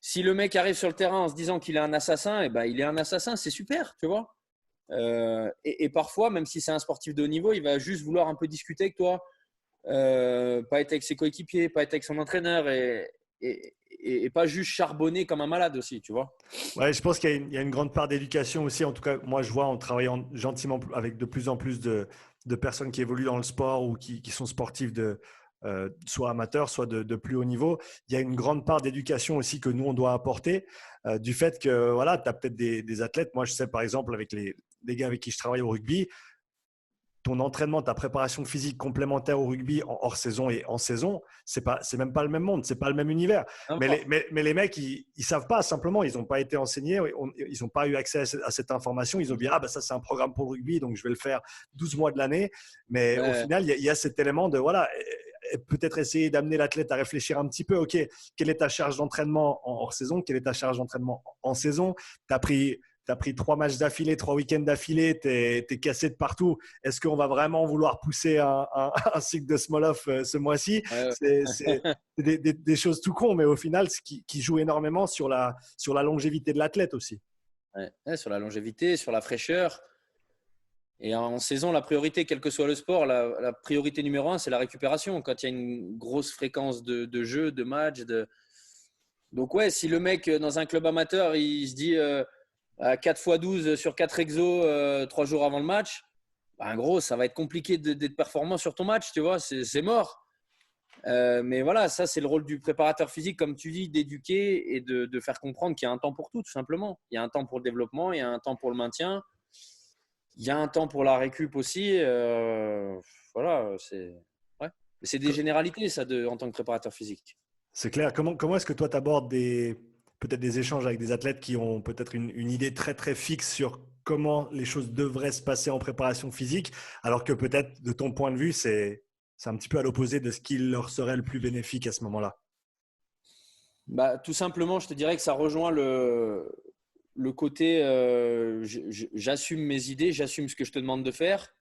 Si le mec arrive sur le terrain en se disant qu'il est un assassin, il est un assassin, c'est super, tu vois. Et parfois, même si c'est un sportif de haut niveau, il va juste vouloir un peu discuter avec toi, pas être avec ses coéquipiers, pas être avec son entraîneur et pas juste charbonner comme un malade aussi, tu vois. Ouais, je pense qu'il y a une grande part d'éducation aussi. En tout cas, moi, je vois en travaillant gentiment avec de plus en plus de personnes qui évoluent dans le sport ou qui sont sportifs soit amateurs, soit de plus haut niveau. Il y a une grande part d'éducation aussi que nous, on doit apporter du fait que voilà, tu as peut-être des athlètes. Moi, je sais par exemple avec les gars avec qui je travaille au rugby, ton entraînement, ta préparation physique complémentaire au rugby en hors saison et en saison, c'est même pas le même monde, c'est pas le même univers. Mais les mecs, ils savent pas simplement, ils n'ont pas été enseignés, ils n'ont pas eu accès à cette information. Ils ont dit ça c'est un programme pour le rugby, donc je vais le faire 12 mois de l'année. Mais au final, il y a cet élément de voilà. Peut-être essayer d'amener l'athlète à réfléchir un petit peu. OK, quelle est ta charge d'entraînement en hors saison? Quelle est ta charge d'entraînement en saison? Tu as pris 3 matchs d'affilée, 3 week-ends d'affilée, tu es cassé de partout. Est-ce qu'on va vraiment vouloir pousser un cycle de Smolov ce mois-ci? C'est des choses tout con, mais au final, qui joue énormément sur la longévité de l'athlète aussi. Ouais, sur la longévité, sur la fraîcheur. Et en saison, la priorité, quel que soit le sport, la priorité numéro 1, c'est la récupération. Quand il y a une grosse fréquence de jeux, de matchs. Donc ouais, si le mec dans un club amateur, il se dit 4x12 sur 4 exos 3 jours avant le match, gros, ça va être compliqué d'être performant sur ton match, tu vois, c'est mort. Mais voilà, ça c'est le rôle du préparateur physique, comme tu dis, d'éduquer et de faire comprendre qu'il y a un temps pour tout simplement. Il y a un temps pour le développement, il y a un temps pour le maintien, il y a un temps pour la récup aussi. Voilà, c'est des généralités ça en tant que préparateur physique. C'est clair. Comment est-ce que toi tu abordes peut-être des échanges avec des athlètes qui ont peut-être une idée très très fixe sur comment les choses devraient se passer en préparation physique, alors que peut-être de ton point de vue, c'est un petit peu à l'opposé de ce qui leur serait le plus bénéfique à ce moment-là? Tout simplement, je te dirais que ça rejoint le côté j'assume mes idées, j'assume ce que je te demande de faire.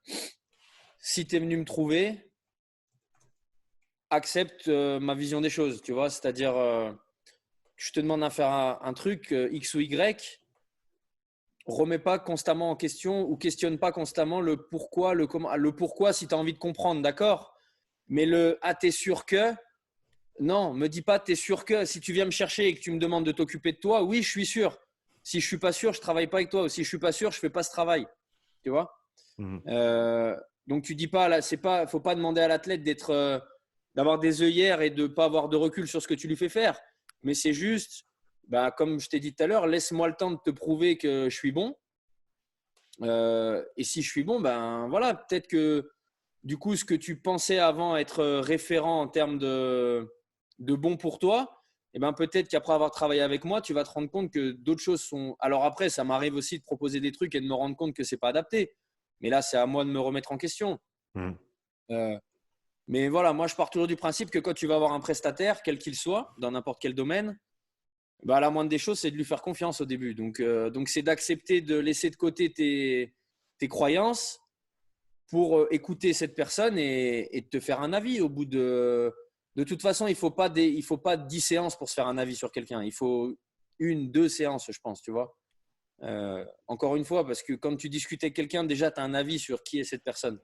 Si tu es venu me trouver, accepte ma vision des choses, tu vois, c'est-à-dire je te demande de faire un truc X ou Y, remets pas constamment en question ou questionne pas constamment le pourquoi, le comment. Le pourquoi si tu as envie de comprendre, d'accord, mais t'es sûr que, non, me dis pas t'es sûr que. Si tu viens me chercher et que tu me demandes de t'occuper de toi, oui, je suis sûr. Si je suis pas sûr, je travaille pas avec toi. Ou si je suis pas sûr, je fais pas ce travail, tu vois. Donc tu dis pas là, faut pas demander à l'athlète d'avoir des œillères et de pas avoir de recul sur ce que tu lui fais faire, mais c'est juste comme je t'ai dit tout à l'heure, laisse-moi le temps de te prouver que je suis bon Et si je suis bon, ben voilà, peut-être que du coup, ce que tu pensais avant être référent en termes de bon pour toi, et ben peut-être qu'après avoir travaillé avec moi, tu vas te rendre compte que d'autres choses sont. Alors après, ça m'arrive aussi de proposer des trucs et de me rendre compte que c'est pas adapté. Mais là, c'est à moi de me remettre en question. Mhm. Euh, mais voilà, moi, je pars toujours du principe que quand tu vas avoir un prestataire, quel qu'il soit, dans n'importe quel domaine, bah, la moindre des choses, c'est de lui faire confiance au début. Donc c'est d'accepter de laisser de côté tes croyances pour écouter cette personne et te faire un avis au bout de… De toute façon, il ne faut pas 10 séances pour se faire un avis sur quelqu'un. Il faut une, deux séances, je pense, tu vois. Encore une fois, parce que quand tu discutes avec quelqu'un, déjà, tu as un avis sur qui est cette personne,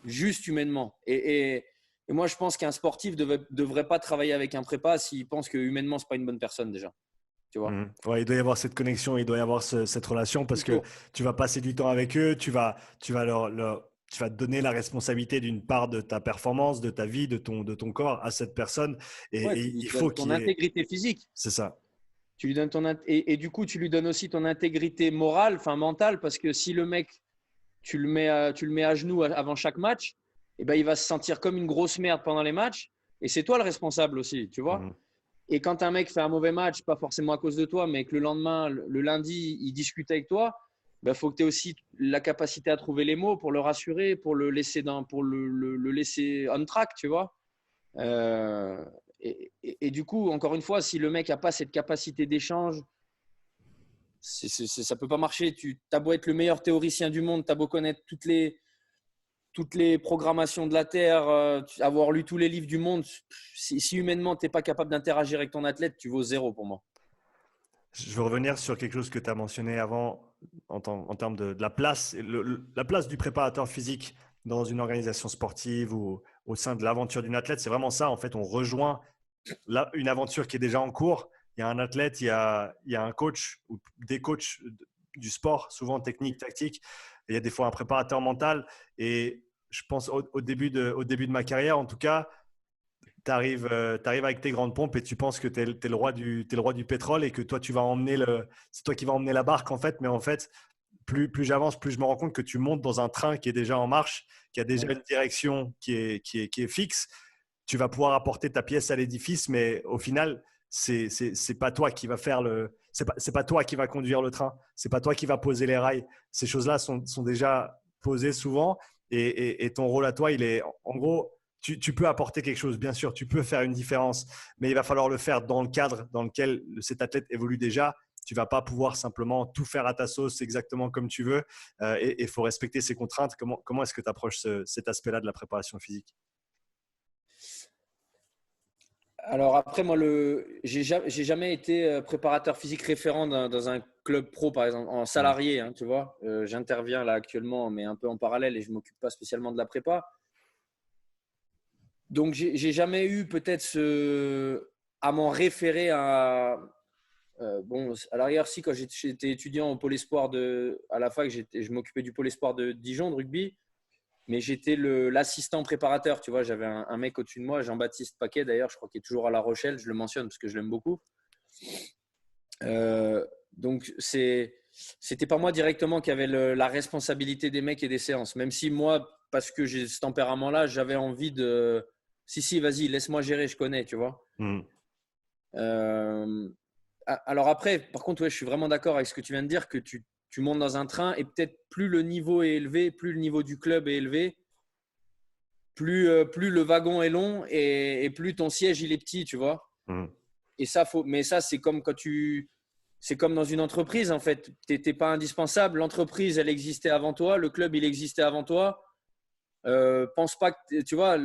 juste humainement. Et moi, je pense qu'un sportif ne devrait pas travailler avec un prépa s'il pense que humainement, ce n'est pas une bonne personne déjà. Tu vois. Mhm. Ouais, il doit y avoir cette connexion, il doit y avoir cette relation parce Il que faut. tu vas passer du temps avec eux, tu vas donner la responsabilité d'une part de ta performance, de ta vie, de ton corps à cette personne Ouais, et tu lui il faut donnes ton qu'il y ait… intégrité physique. C'est ça. Tu lui donnes et du coup, tu lui donnes aussi ton intégrité morale, enfin mentale, parce que si le mec, tu le mets à genoux avant chaque match, eh ben, il va se sentir comme une grosse merde pendant les matchs. Et c'est toi le responsable aussi, tu vois. Mhm. Et quand un mec fait un mauvais match, pas forcément à cause de toi, mais que le lendemain, le lundi, il discute avec toi, il faut que tu aies aussi la capacité à trouver les mots pour le rassurer, pour le laisser, le laisser on track, tu vois. Euh, et du coup, encore une fois, si le mec n'a pas cette capacité d'échange, ça ne peut pas marcher. Tu as beau être le meilleur théoricien du monde, tu as beau connaître toutes les programmations de la Terre, avoir lu tous les livres du monde, si humainement, tu n'es pas capable d'interagir avec ton athlète, tu vaux zéro pour moi. Je veux revenir sur quelque chose que tu as mentionné avant en termes de la place, la place du préparateur physique dans une organisation sportive ou au sein de l'aventure d'une athlète. C'est vraiment ça. En fait, on rejoint une aventure qui est déjà en cours. Il y a un athlète, il y a un coach ou des coachs du sport, souvent technique, tactique. Et il y a des fois un préparateur mental. Et je pense au début de ma carrière, en tout cas, tu arrives, avec tes grandes pompes et tu penses que tu es, t'es le roi du pétrole et que toi, c'est toi qui vas emmener la barque en fait. Mais en fait, plus j'avance, plus je me rends compte que tu montes dans un train qui est déjà en marche, qui a déjà Ouais. une direction qui est fixe. Tu vas pouvoir apporter ta pièce à l'édifice, mais au final, c'est pas toi qui va faire c'est pas toi qui va conduire le train. C'est pas toi qui va poser les rails. Ces choses-là sont déjà posées souvent et ton rôle à toi, il est en gros tu peux apporter quelque chose, bien sûr, tu peux faire une différence, mais il va falloir le faire dans le cadre dans lequel cet athlète évolue déjà. Tu vas pas pouvoir simplement tout faire à ta sauce exactement comme tu veux et il faut respecter ces contraintes. Comment est-ce que tu approches cet aspect-là de la préparation physique? Alors après, moi, j'ai jamais été préparateur physique référent dans un club pro, par exemple, en Mmh. salarié, hein, tu vois. J'interviens là actuellement, mais un peu en parallèle et je m'occupe pas spécialement de la prépa. Donc, j'ai jamais eu peut-être à m'en référer à… bon, à l'arrière, si, quand j'étais étudiant au pôle espoir à la fac, je m'occupais du pôle espoir de Dijon, de rugby, mais j'étais l'assistant préparateur, tu vois. J'avais un mec au-dessus de moi, Jean-Baptiste Paquet d'ailleurs, je crois qu'il est toujours à La Rochelle, je le mentionne parce que je l'aime beaucoup. Donc, c'était pas moi directement qui avait la responsabilité des mecs et des séances, même si moi, parce que j'ai ce tempérament-là, j'avais envie de… Si, vas-y, laisse-moi gérer, je connais, tu vois. Mmh. Euh, alors après, par contre, ouais, je suis vraiment d'accord avec ce que tu viens de dire, que tu montes dans un train et peut-être plus le niveau est élevé, plus le niveau du club est élevé, plus le wagon est long et plus ton siège il est petit, tu vois. Mmh. Et ça, mais ça, c'est comme dans une entreprise, en fait. Tu n'étais pas indispensable. L'entreprise, elle existait avant toi. Le club, il existait avant toi. Pense pas que, tu vois,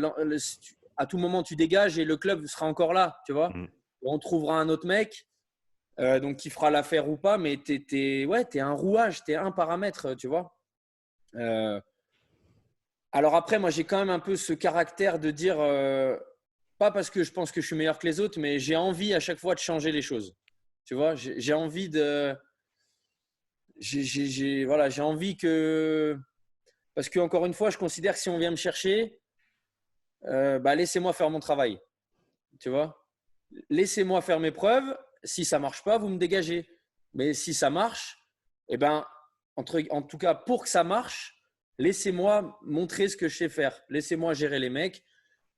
à tout moment, tu dégages et le club sera encore là, tu vois. Mmh. On trouvera un autre mec, donc qui fera l'affaire ou pas, mais ouais, t'es un rouage, t'es un paramètre, tu vois. Euh, alors après, moi, j'ai quand même un peu ce caractère de dire, pas parce que je pense que je suis meilleur que les autres, mais j'ai envie à chaque fois de changer les choses. Tu vois, j'ai envie de, voilà, j'ai envie que, parce que encore une fois, je considère que si on vient me chercher, laissez-moi faire mon travail. Tu vois, laissez-moi faire mes preuves. Si ça marche pas, vous me dégagez. Mais si ça marche, eh ben, en tout cas, pour que ça marche, laissez-moi montrer ce que je sais faire. Laissez-moi gérer les mecs.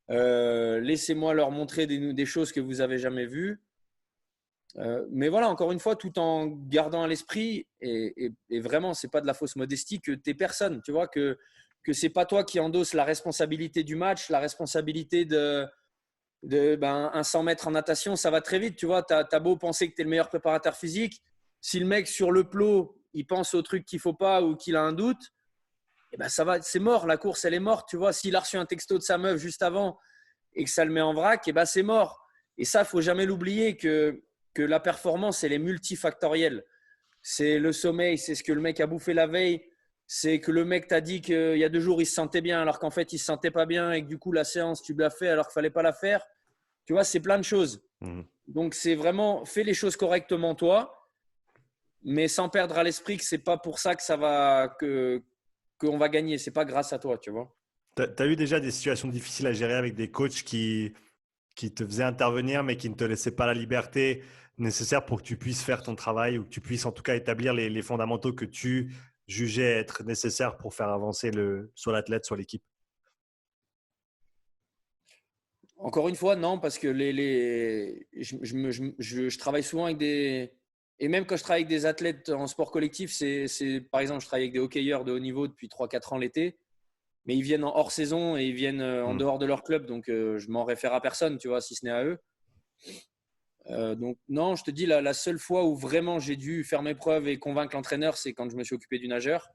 Laissez-moi leur montrer des choses que vous n'avez jamais vues. Mais voilà, encore une fois, tout en gardant à l'esprit, et vraiment, ce n'est pas de la fausse modestie, que tu es personne. Tu vois, que ce n'est pas toi qui endosse la responsabilité du match, la responsabilité un 100 mètres en natation, ça va très vite. Tu vois, tu as beau penser que tu es le meilleur préparateur physique. Si le mec sur le plot, il pense au truc qu'il ne faut pas ou qu'il a un doute, eh ben ça va, c'est mort, la course, elle est morte. Tu vois, s'il a reçu un texto de sa meuf juste avant et que ça le met en vrac, eh ben c'est mort. Et ça, il ne faut jamais l'oublier que la performance, elle est multifactorielle. C'est le sommeil, c'est ce que le mec a bouffé la veille, c'est que le mec t'a dit qu'il y a 2 jours, il se sentait bien alors qu'en fait, il ne se sentait pas bien et que du coup, la séance, tu l'as fait alors qu'il ne fallait pas la faire. Tu vois, c'est plein de choses. Donc, c'est vraiment, fais les choses correctement toi, mais sans perdre à l'esprit que ce n'est pas pour ça qu'on va gagner. Ce n'est pas grâce à toi, tu vois. Tu as eu déjà des situations difficiles à gérer avec des coachs qui te faisaient intervenir, mais qui ne te laissaient pas la liberté nécessaire pour que tu puisses faire ton travail ou que tu puisses en tout cas établir les fondamentaux que tu jugeais être nécessaires pour faire avancer soit l'athlète, soit l'équipe? Encore une fois, non, parce que je travaille souvent avec des… Et même quand je travaille avec des athlètes en sport collectif, par exemple, je travaille avec des hockeyeurs de haut niveau depuis 3-4 ans l'été, mais ils viennent en hors saison et ils viennent en dehors de leur club, donc je m'en réfère à personne, tu vois, si ce n'est à eux. Donc non, je te dis, la seule fois où vraiment j'ai dû faire mes preuves et convaincre l'entraîneur, c'est quand je me suis occupé du nageur.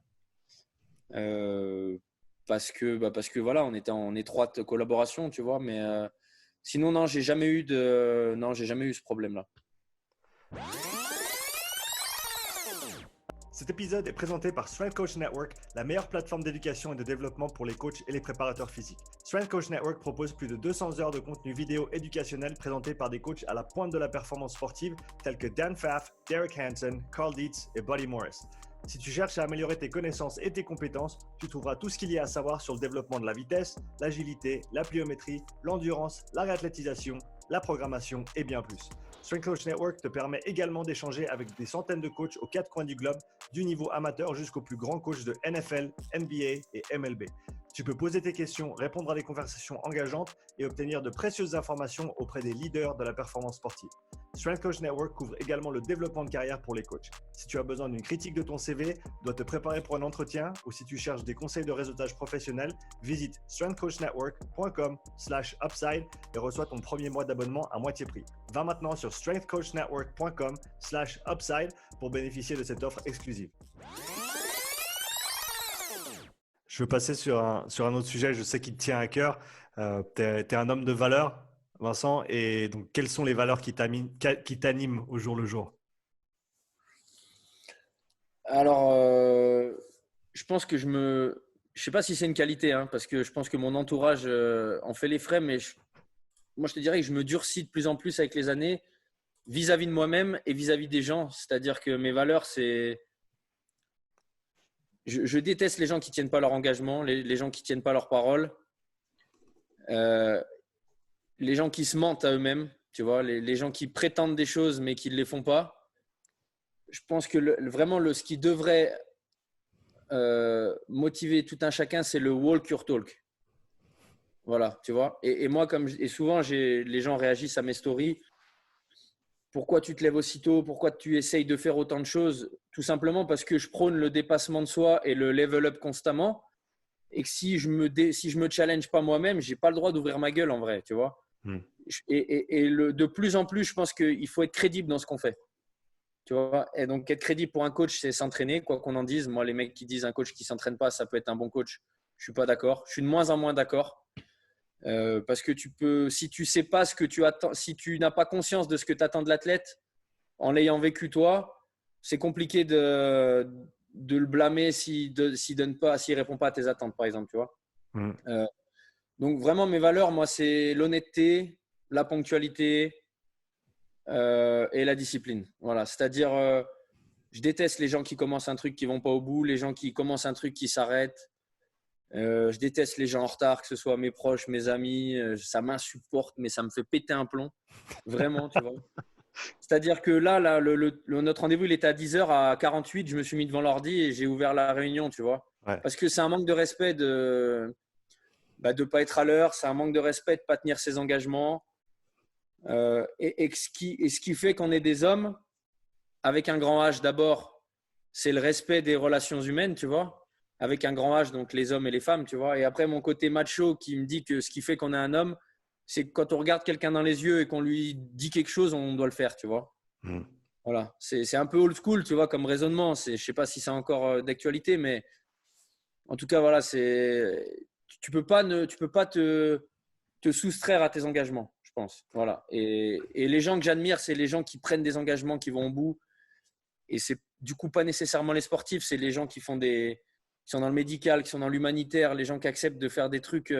Parce que voilà, on était en étroite collaboration, tu vois, mais sinon, non, j'ai jamais eu ce problème-là. Cet épisode est présenté par Strength Coach Network, la meilleure plateforme d'éducation et de développement pour les coachs et les préparateurs physiques. Strength Coach Network propose plus de 200 heures de contenu vidéo éducationnel présenté par des coachs à la pointe de la performance sportive tels que Dan Pfaff, Derek Hansen, Carl Dietz et Buddy Morris. Si tu cherches à améliorer tes connaissances et tes compétences, tu trouveras tout ce qu'il y a à savoir sur le développement de la vitesse, l'agilité, la pliométrie, l'endurance, la réathlétisation, la programmation et bien plus. Strength Coach Network te permet également d'échanger avec des centaines de coachs aux 4 coins du globe, du niveau amateur jusqu'aux plus grands coachs de NFL, NBA et MLB. Tu peux poser tes questions, répondre à des conversations engageantes et obtenir de précieuses informations auprès des leaders de la performance sportive. Strength Coach Network couvre également le développement de carrière pour les coachs. Si tu as besoin d'une critique de ton CV, dois te préparer pour un entretien ou si tu cherches des conseils de réseautage professionnel, visite strengthcoachnetwork.com/upside et reçois ton premier mois d'abonnement à moitié prix. Va maintenant sur strengthcoachnetwork.com/upside pour bénéficier de cette offre exclusive. Je veux passer sur un autre sujet, je sais qu'il te tient à cœur. Tu es un homme de valeur, Vincent, et donc quelles sont les valeurs qui t'animent au jour le jour? Alors, je pense que je sais pas si c'est une qualité, hein, parce que je pense que mon entourage en fait les frais, mais moi je te dirais que je me durcis de plus en plus avec les années vis-à-vis de moi-même et vis-à-vis des gens. C'est-à-dire que mes valeurs, c'est… Je déteste les gens qui ne tiennent pas leur engagement, les gens qui ne tiennent pas leur parole, les gens qui se mentent à eux-mêmes, tu vois, les gens qui prétendent des choses mais qui ne les font pas. Je pense que vraiment, ce qui devrait motiver tout un chacun, c'est le walk your talk. Voilà, tu vois. Et moi, et souvent, les gens réagissent à mes stories. Pourquoi tu te lèves aussitôt? Pourquoi tu essayes de faire autant de choses? Tout simplement parce que je prône le dépassement de soi et le level up constamment. Et que si je me challenge pas moi-même, j'ai pas le droit d'ouvrir ma gueule en vrai, tu vois. De plus en plus, je pense qu'il faut être crédible dans ce qu'on fait. Tu vois, et donc être crédible pour un coach, c'est s'entraîner, quoi qu'on en dise. Moi, les mecs qui disent un coach qui s'entraîne pas, ça peut être un bon coach. Je suis pas d'accord. Je suis de moins en moins d'accord. Parce que si tu sais pas ce que tu attends, si tu n'as pas conscience de ce que tu attends de l'athlète, en l'ayant vécu toi, c'est compliqué de le blâmer s'il répond pas à tes attentes, par exemple, tu vois. Donc vraiment, mes valeurs, moi, c'est l'honnêteté, la ponctualité et la discipline. Voilà, c'est-à-dire, je déteste les gens qui commencent un truc qui vont pas au bout, les gens qui commencent un truc qui s'arrêtent. Je déteste les gens en retard, que ce soit mes proches, mes amis. Ça m'insupporte, mais ça me fait péter un plomb. Vraiment, tu vois. C'est-à-dire que là notre rendez-vous, il était à 10h. À 48, je me suis mis devant l'ordi et j'ai ouvert la réunion, tu vois. Ouais. Parce que c'est un manque de respect de ne pas être à l'heure. C'est un manque de respect de ne pas tenir ses engagements. Ce qui fait qu'on est des hommes avec un grand H d'abord, c'est le respect des relations humaines, tu vois. Avec un grand H, donc les hommes et les femmes, tu vois. Et après, mon côté macho qui me dit que ce qui fait qu'on est un homme, c'est que quand on regarde quelqu'un dans les yeux et qu'on lui dit quelque chose, on doit le faire, tu vois. Mm. Voilà, c'est un peu old school, tu vois, comme raisonnement. Je ne sais pas si c'est encore d'actualité, mais en tout cas, voilà, tu peux pas te soustraire à tes engagements, je pense. Voilà. Et les gens que j'admire, c'est les gens qui prennent des engagements, qui vont au bout. Et c'est du coup pas nécessairement les sportifs, c'est les gens qui sont dans le médical, qui sont dans l'humanitaire, les gens qui acceptent de faire des trucs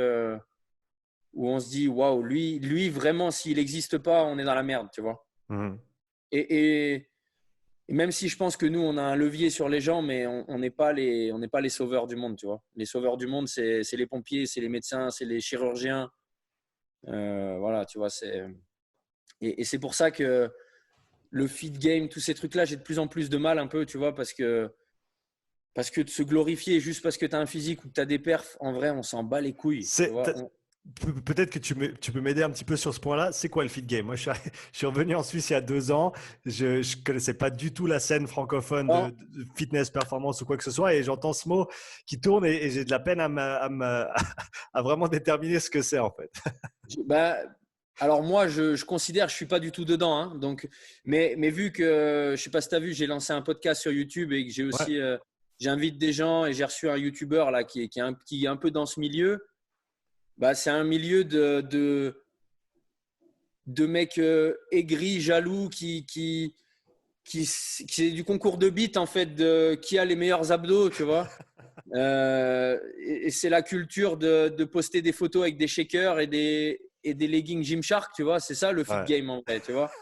où on se dit waouh, lui vraiment, s'il n'existe pas, on est dans la merde, tu vois. Mm. Et, et, et même si je pense que nous, on a un levier sur les gens, mais on n'est pas les sauveurs du monde, tu vois. Les sauveurs du monde, c'est les pompiers, c'est les médecins, c'est les chirurgiens. Voilà, tu vois. Et c'est pour ça que le feed game, tous ces trucs-là, j'ai de plus en plus de mal un peu, tu vois, parce que de se glorifier juste parce que tu as un physique ou que tu as des perfs, en vrai, on s'en bat les couilles, tu vois. Peut-être que tu peux m'aider un petit peu sur ce point-là. C'est quoi le feed game? Moi, je suis revenu en Suisse il y a 2 ans. Je ne connaissais pas du tout la scène francophone Bon, de fitness, performance ou quoi que ce soit. Et j'entends ce mot qui tourne et j'ai de la peine à vraiment déterminer ce que c'est en fait. bah, alors moi, je considère, je suis pas du tout dedans, hein, donc, mais vu que, je sais pas si tu as vu, j'ai lancé un podcast sur YouTube et que j'ai Ouais. aussi, j'invite des gens et j'ai reçu un YouTuber là qui est un peu dans ce milieu. Bah, c'est un milieu de mecs aigris, jaloux, qui est du concours de beat en fait, de qui a les meilleurs abdos, tu vois. Et c'est la culture de poster des photos avec des shakers et des leggings Gymshark, tu vois. C'est ça le fit Ouais. game en vrai, tu vois.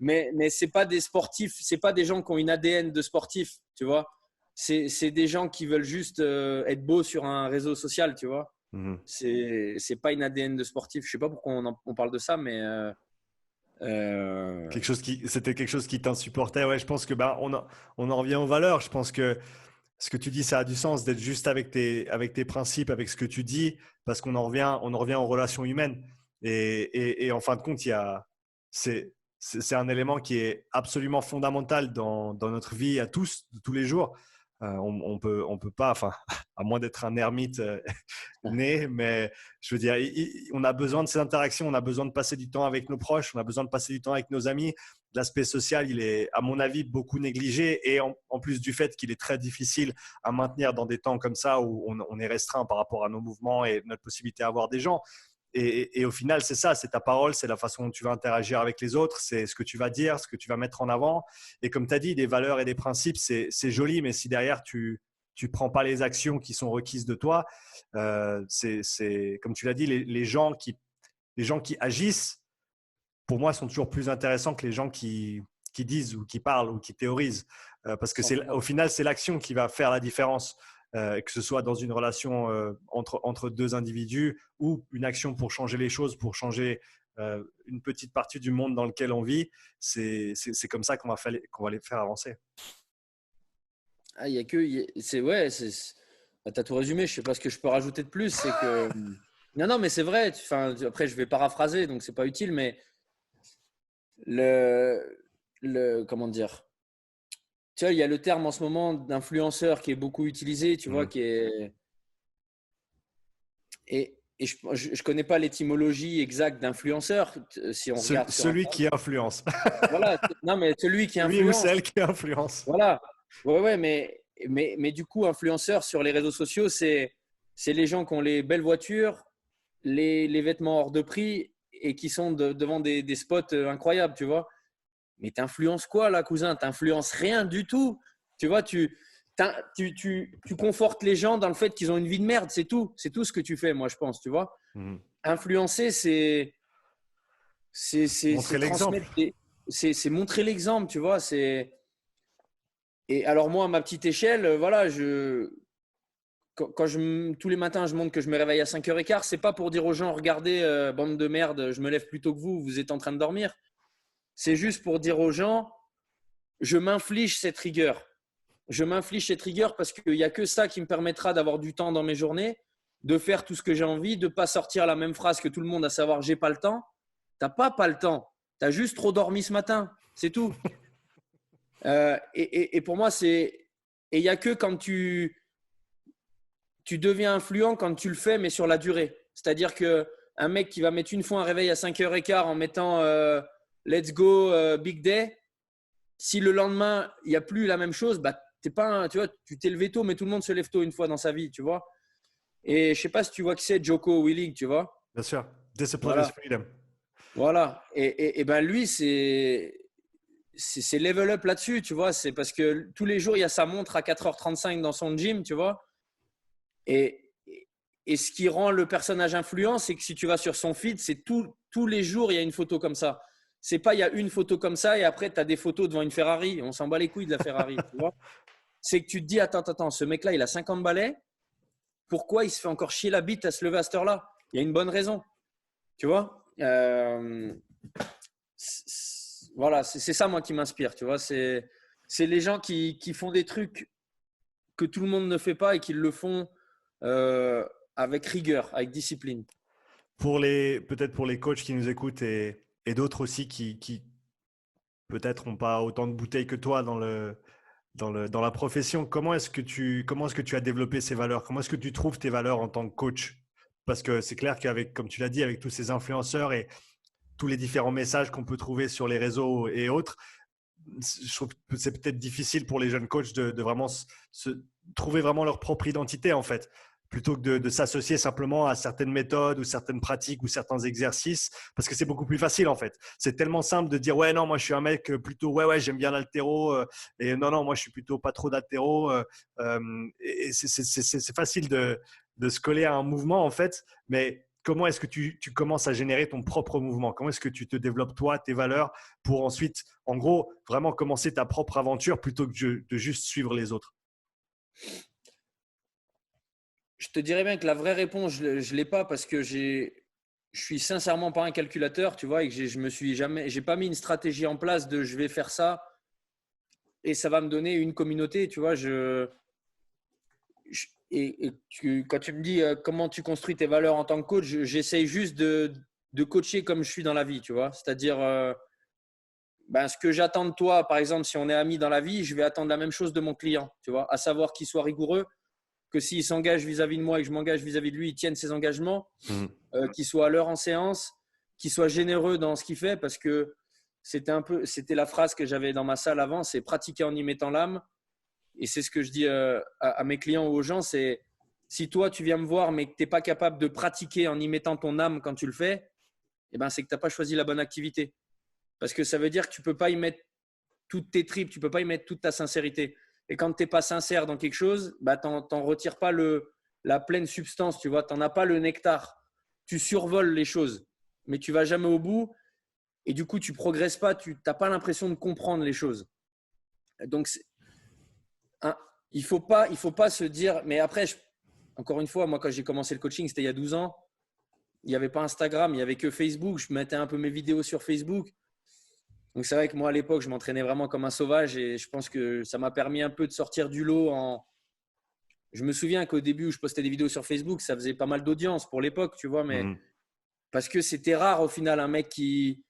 Mais c'est pas des sportifs, c'est pas des gens qui ont une ADN de sportif, tu vois. C'est des gens qui veulent juste être beaux sur un réseau social, tu vois. Mhm. C'est pas une ADN de sportif. Je sais pas pourquoi on parle de ça, mais Quelque chose c'était quelque chose qui t'insupportait. Ouais, je pense que bah, on en revient aux valeurs. Je pense que ce que tu dis, ça a du sens d'être juste avec tes principes, avec ce que tu dis, parce on en revient aux relations humaines. Et en fin de compte, c'est un élément qui est absolument fondamental dans notre vie à tous, de tous les jours. On peut pas, enfin, à moins d'être un ermite né, mais je veux dire, on a besoin de ces interactions, on a besoin de passer du temps avec nos proches, on a besoin de passer du temps avec nos amis. L'aspect social, il est, à mon avis, beaucoup négligé et en plus du fait qu'il est très difficile à maintenir dans des temps comme ça où on est restreint par rapport à nos mouvements et notre possibilité à voir des gens. Et au final, c'est ça, c'est ta parole, c'est la façon dont tu vas interagir avec les autres, c'est ce que tu vas dire, ce que tu vas mettre en avant. Et comme tu as dit, des valeurs et des principes, c'est joli, mais si derrière tu prends pas les actions qui sont requises de toi, c'est comme tu l'as dit, les gens qui agissent, pour moi, sont toujours plus intéressants que les gens qui disent ou qui parlent ou qui théorisent. Parce que au final, c'est l'action qui va faire la différence. Que ce soit dans une relation entre deux individus ou une action pour changer les choses, pour changer une petite partie du monde dans lequel on vit, c'est comme ça qu'on va les faire avancer. ah, il y a que, c'est ouais, bah, t'as tout résumé. Je sais pas ce que je peux rajouter de plus, c'est que non, mais c'est vrai. Enfin, après, je vais paraphraser, donc c'est pas utile, mais le comment dire. Tu vois, il y a le terme en ce moment d'influenceur qui est beaucoup utilisé, tu vois, Mmh. qui est et je connais pas l'étymologie exacte d'influenceur. Si on regarde sur Celui Internet, qui influence. voilà. Non, mais celui qui Lui ou influence. celle qui influence. Voilà. Ouais, mais du coup, influenceurs sur les réseaux sociaux, c'est les gens qui ont les belles voitures, les vêtements hors de prix et qui sont devant des spots incroyables, tu vois. Mais t'influences quoi là, cousin? T'influences rien du tout. Tu vois, tu confortes les gens dans le fait qu'ils ont une vie de merde, c'est tout. C'est tout ce que tu fais, moi, je pense, tu vois. Mmh. Influencer, Montrer c'est l'exemple. transmettre, c'est montrer l'exemple, tu vois. Et alors moi, à ma petite échelle, voilà, tous les matins, je montre que je me réveille à 5h15. C'est pas pour dire aux gens, regardez, bande de merde, je me lève plus tôt que vous, vous êtes en train de dormir. c'est juste pour dire aux gens, je m'inflige cette rigueur. Je m'inflige cette rigueur parce qu'il n'y a que ça qui me permettra d'avoir du temps dans mes journées, de faire tout ce que j'ai envie, de ne pas sortir la même phrase que tout le monde, à savoir j'ai pas le temps. Tu n'as pas le temps. Tu as juste trop dormi ce matin. C'est tout. Et pour moi, c'est. Et il n'y a que quand tu deviens influent, quand tu le fais, mais sur la durée. C'est-à-dire qu'un mec qui va mettre une fois un réveil à 5h15 en mettant let's go, big day, si le lendemain, il n'y a plus la même chose, bah, t'es pas tu vois, tu t'es levé tôt, mais tout le monde se lève tôt une fois dans sa vie, tu vois. Et je sais pas si tu vois qui c'est, Joko Willing, tu vois. Bien sûr. Discipline is Voilà. freedom. Voilà. Et ben lui, c'est level up là-dessus, tu vois. C'est parce que tous les jours, il y a sa montre à 4h35 dans son gym, tu vois. Et ce qui rend le personnage influent, c'est que si tu vas sur son feed, c'est tous les jours, il y a une photo comme ça. C'est pas, il y a une photo comme ça et après, tu as des photos devant une Ferrari. On s'en bat les couilles de la Ferrari, tu vois. C'est que tu te dis, attends, ce mec-là, il a 50 balais. Pourquoi il se fait encore chier la bite à se lever à cette heure-là? Il y a une bonne raison, tu vois. Voilà, c'est ça, moi, qui m'inspire, tu vois. C'est les gens qui font des trucs que tout le monde ne fait pas et qui le font avec rigueur, avec discipline. Peut-être pour les coachs qui nous écoutent et d'autres aussi qui peut-être n'ont pas autant de bouteilles que toi dans la profession, comment est-ce que tu as développé ces valeurs? Comment est-ce que tu trouves tes valeurs en tant que coach? Parce que c'est clair qu'avec, comme tu l'as dit, avec tous ces influenceurs et tous les différents messages qu'on peut trouver sur les réseaux et autres, je trouve que c'est peut-être difficile pour les jeunes coachs de vraiment se trouver vraiment leur propre identité en fait, plutôt que de s'associer simplement à certaines méthodes ou certaines pratiques ou certains exercices, parce que c'est beaucoup plus facile en fait. C'est tellement simple de dire ouais non moi je suis un mec plutôt ouais j'aime bien l'haltéro et non moi je suis plutôt pas trop d'haltéro et c'est facile de se coller à un mouvement en fait, mais comment est-ce que tu commences à générer ton propre mouvement? Comment est-ce que tu te développes toi, tes valeurs, pour ensuite, en gros, vraiment commencer ta propre aventure plutôt que de juste suivre les autres? Je te dirais bien que la vraie réponse, je ne l'ai pas parce que je suis sincèrement pas un calculateur, tu vois, et que j'ai pas mis une stratégie en place de je vais faire ça et ça va me donner une communauté, tu vois. Quand tu me dis comment tu construis tes valeurs en tant que coach, j'essaye juste de coacher comme je suis dans la vie, tu vois. C'est-à-dire, ce que j'attends de toi, par exemple, si on est amis dans la vie, je vais attendre la même chose de mon client, tu vois, à savoir qu'il soit rigoureux, que s'il s'engage vis-à-vis de moi et que je m'engage vis-à-vis de lui, il tienne ses engagements, qu'il soit à l'heure en séance, qu'il soit généreux dans ce qu'il fait, parce que c'était la phrase que j'avais dans ma salle avant, c'est pratiquer en y mettant l'âme. Et c'est ce que je dis à mes clients ou aux gens, c'est si toi tu viens me voir mais que tu n'es pas capable de pratiquer en y mettant ton âme quand tu le fais, eh ben, c'est que tu n'as pas choisi la bonne activité. Parce que ça veut dire que tu ne peux pas y mettre toutes tes tripes, tu ne peux pas y mettre toute ta sincérité. Et quand tu n'es pas sincère dans quelque chose, bah, tu n'en retires pas la pleine substance, tu vois, tu n'en as pas le nectar. Tu survoles les choses, mais tu ne vas jamais au bout. Et du coup, tu ne progresses pas, tu n'as pas l'impression de comprendre les choses. Donc, il faut pas se dire… Mais après, encore une fois, moi, quand j'ai commencé le coaching, c'était il y a 12 ans. Il n'y avait pas Instagram, il n'y avait que Facebook. Je mettais un peu mes vidéos sur Facebook. Donc, c'est vrai que moi, à l'époque, je m'entraînais vraiment comme un sauvage et je pense que ça m'a permis un peu de sortir du lot. Je me souviens qu'au début où je postais des vidéos sur Facebook, ça faisait pas mal d'audience pour l'époque, tu vois, mais parce que c'était rare au final un mec qui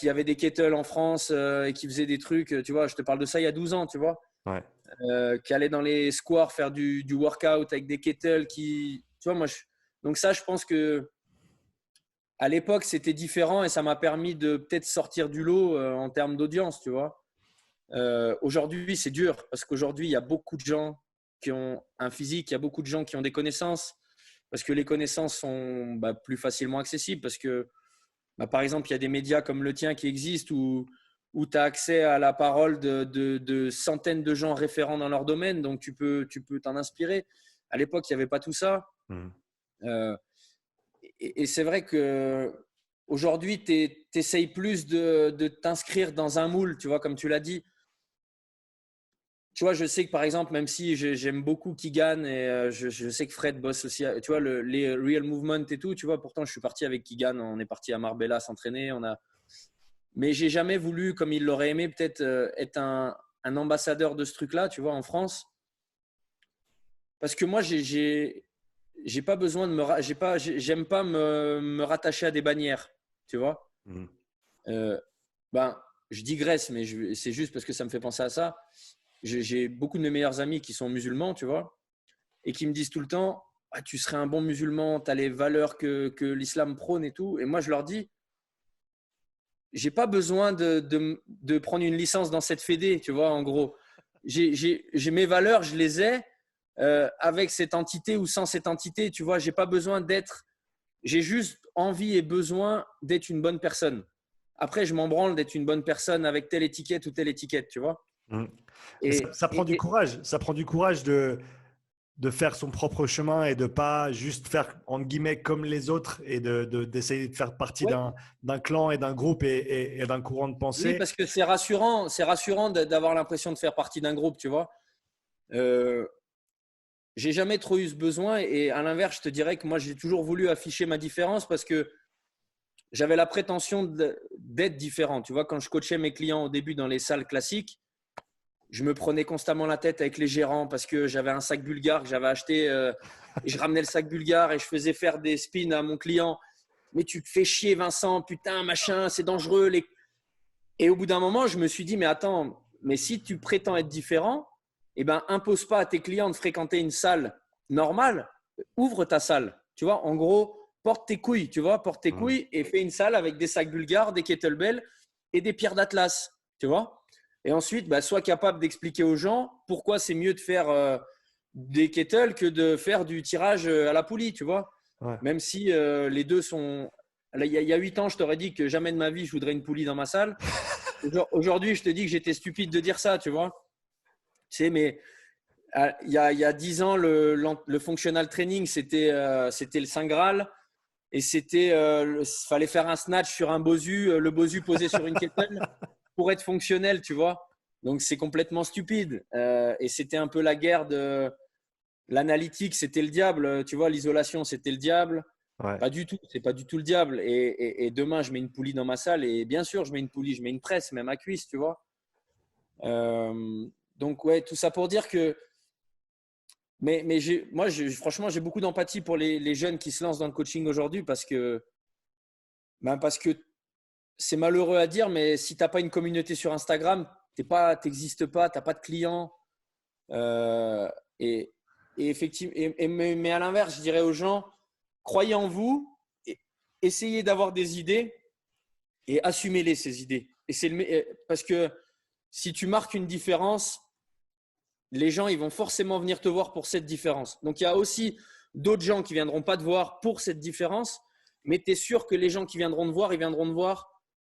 avait des kettles en France et qui faisait des trucs, tu vois, je te parle de ça il y a 12 ans, tu vois, qui allait dans les squares faire du workout avec des kettles, tu vois, donc ça, je pense que à l'époque, c'était différent et ça m'a permis de peut-être sortir du lot en termes d'audience, tu vois. Aujourd'hui, c'est dur parce qu'aujourd'hui, il y a beaucoup de gens qui ont un physique, il y a beaucoup de gens qui ont des connaissances parce que les connaissances sont plus facilement accessibles parce que, par exemple, il y a des médias comme le tien qui existent où tu as accès à la parole de centaines de gens référents dans leur domaine, donc tu peux t'en inspirer. À l'époque, il n'y avait pas tout ça. Et c'est vrai qu'aujourd'hui, tu essayes plus de t'inscrire dans un moule, tu vois, comme tu l'as dit. Tu vois, je sais que par exemple, même si j'aime beaucoup Keegan et je sais que Fred bosse aussi, tu vois, les Real Movement et tout, tu vois, pourtant je suis parti avec Keegan, on est parti à Marbella s'entraîner, Mais j'ai jamais voulu, comme il l'aurait aimé, peut-être être un ambassadeur de ce truc-là, tu vois, en France. Parce que moi, j'ai pas besoin de j'aime pas me rattacher à des bannières, tu vois. Mhm. Ben, je digresse, mais c'est juste parce que ça me fait penser à ça. J'ai beaucoup de mes meilleurs amis qui sont musulmans, tu vois, et qui me disent tout le temps, ah, tu serais un bon musulman, tu as les valeurs que l'islam prône et tout. Et moi, je leur dis, j'ai pas besoin de prendre une licence dans cette fédé, tu vois, en gros. J'ai mes valeurs, je les ai avec cette entité ou sans cette entité, tu vois. J'ai pas besoin d'être, j'ai juste envie et besoin d'être une bonne personne. Après, je m'en branle d'être une bonne personne avec telle étiquette ou telle étiquette, tu vois. Mhm. Mais Et, ça prend du et courage. Ça prend du courage de faire son propre chemin et de pas juste faire entre guillemets comme les autres et d'essayer de faire partie ouais, d'un clan et d'un groupe et d'un courant de oui, pensée. parce que c'est rassurant d'avoir l'impression de faire partie d'un groupe, tu vois. Euh, j'ai jamais trop eu ce besoin et à l'inverse, je te dirais que moi, j'ai toujours voulu afficher ma différence parce que j'avais la prétention d'être différent. Tu vois, quand je coachais mes clients au début dans les salles classiques, je me prenais constamment la tête avec les gérants parce que j'avais un sac bulgare que j'avais acheté et je ramenais le sac bulgare et je faisais faire des spins à mon client. Mais tu te fais chier, Vincent, putain, machin, c'est dangereux. Et au bout d'un moment, je me suis dit, mais attends, mais si tu prétends être différent, eh ben, impose pas à tes clients de fréquenter une salle normale, ouvre ta salle. Tu vois, en gros, porte tes couilles, tu vois, porte tes Mhm. couilles et fais une salle avec des sacs bulgares, des kettlebells et des pierres d'Atlas, tu vois. Et ensuite, bah, sois capable d'expliquer aux gens pourquoi c'est mieux de faire des kettles que de faire du tirage à la poulie, tu vois. Ouais. Même si les deux sont. Il y a 8 ans, je t'aurais dit que jamais de ma vie je voudrais une poulie dans ma salle. Aujourd'hui, je te dis que j'étais stupide de dire ça, tu vois. Tu sais, mais il y a 10 ans, le functional training, c'était le Saint Graal. Et fallait faire un snatch sur un bosu, le bosu posé sur une kettle pour être fonctionnel, tu vois. Donc, c'est complètement stupide. Et c'était un peu la guerre de l'analytique, c'était le diable, tu vois. L'isolation, c'était le diable. Ouais. Pas du tout, c'est pas du tout le diable. Et demain, je mets une poulie dans ma salle. Et bien sûr, je mets une poulie, je mets une presse, même à cuisse, tu vois. Donc, ouais, tout ça pour dire que. Mais moi, franchement, j'ai beaucoup d'empathie pour les jeunes qui se lancent dans le coaching aujourd'hui parce que c'est malheureux à dire, mais si tu n'as pas une communauté sur Instagram, tu n'existes pas, tu n'as pas de clients. Euh, et, et effectivement, mais à l'inverse, je dirais aux gens, croyez en vous, essayez d'avoir des idées et assumez-les, ces idées. Parce que si tu marques une différence, les gens ils vont forcément venir te voir pour cette différence. Donc il y a aussi d'autres gens qui viendront pas te voir pour cette différence, mais tu es sûr que les gens qui viendront te voir, ils viendront te voir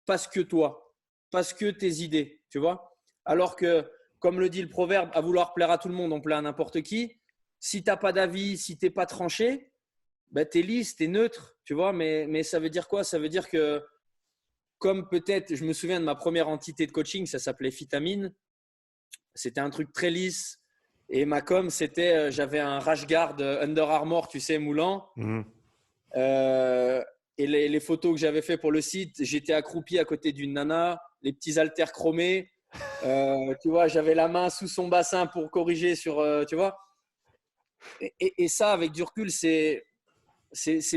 parce que toi, parce que tes idées, tu vois. Alors que, comme le dit le proverbe, à vouloir plaire à tout le monde, on plaît à n'importe qui. Si tu n'as pas d'avis, si tu n'es pas tranché, ben, tu es lisse, tu es neutre, tu vois. Mais ça veut dire quoi? Ça veut dire que, comme peut-être, je me souviens de ma première entité de coaching, ça s'appelait Vitamine. C'était un truc très lisse. Et ma com, c'était, j'avais un rash guard Under Armour, tu sais, moulant. Mhm. Euh, et les photos que j'avais fait pour le site, j'étais accroupi à côté d'une nana, les petits haltères chromés. Tu vois, j'avais la main sous son bassin pour corriger sur, tu vois. Et ça, avec du recul, c'est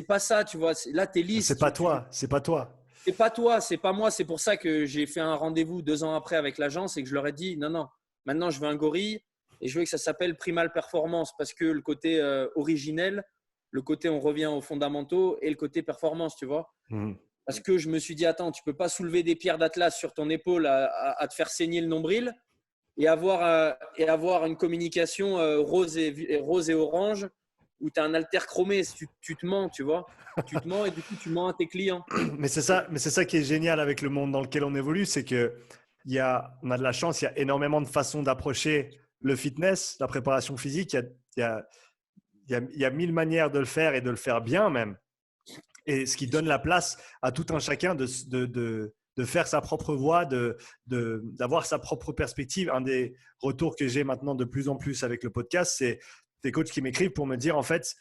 pas ça, tu vois. Là, t'es lisse. C'est pas toi. C'est pas toi. C'est pas toi, c'est pas moi. C'est pour ça que j'ai fait un rendez-vous 2 ans après avec l'agence et que je leur ai dit non, non, maintenant je veux un gorille et je veux que ça s'appelle Primal Performance parce que le côté originel, le côté on revient aux fondamentaux et le côté performance, tu vois. Mhm. Parce que je me suis dit, attends, tu peux pas soulever des pierres d'Atlas sur ton épaule à te faire saigner le nombril et avoir une communication rose et orange où tu as un alter chromé. Tu te mens, tu vois. Tu te mens et du coup, tu mens à tes clients. Mais c'est ça qui est génial avec le monde dans lequel on évolue, c'est que on a de la chance, il y a énormément de façons d'approcher le fitness, la préparation physique. Il y a, il y a 1000 manières de le faire et de le faire bien même. Et ce qui donne la place à tout un chacun de faire sa propre voie, d'avoir sa propre perspective. Un des retours que j'ai maintenant de plus en plus avec le podcast, c'est des coachs qui m'écrivent pour me dire, en fait,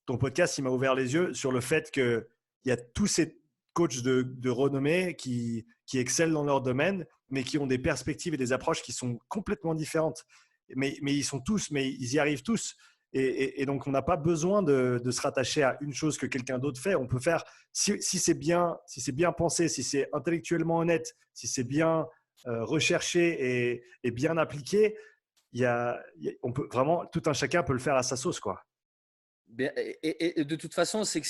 ton podcast, il m'a ouvert les yeux sur le fait qu'il y a tous ces coachs de renommée qui excellent dans leur domaine, mais qui ont des perspectives et des approches qui sont complètement différentes. Mais ils y arrivent tous. Et donc, on n'a pas besoin de se rattacher à une chose que quelqu'un d'autre fait. On peut faire, si c'est bien pensé, si c'est intellectuellement honnête, si c'est bien recherché et bien appliqué, on peut vraiment, tout un chacun peut le faire à sa sauce, quoi. Et de toute façon, c'est que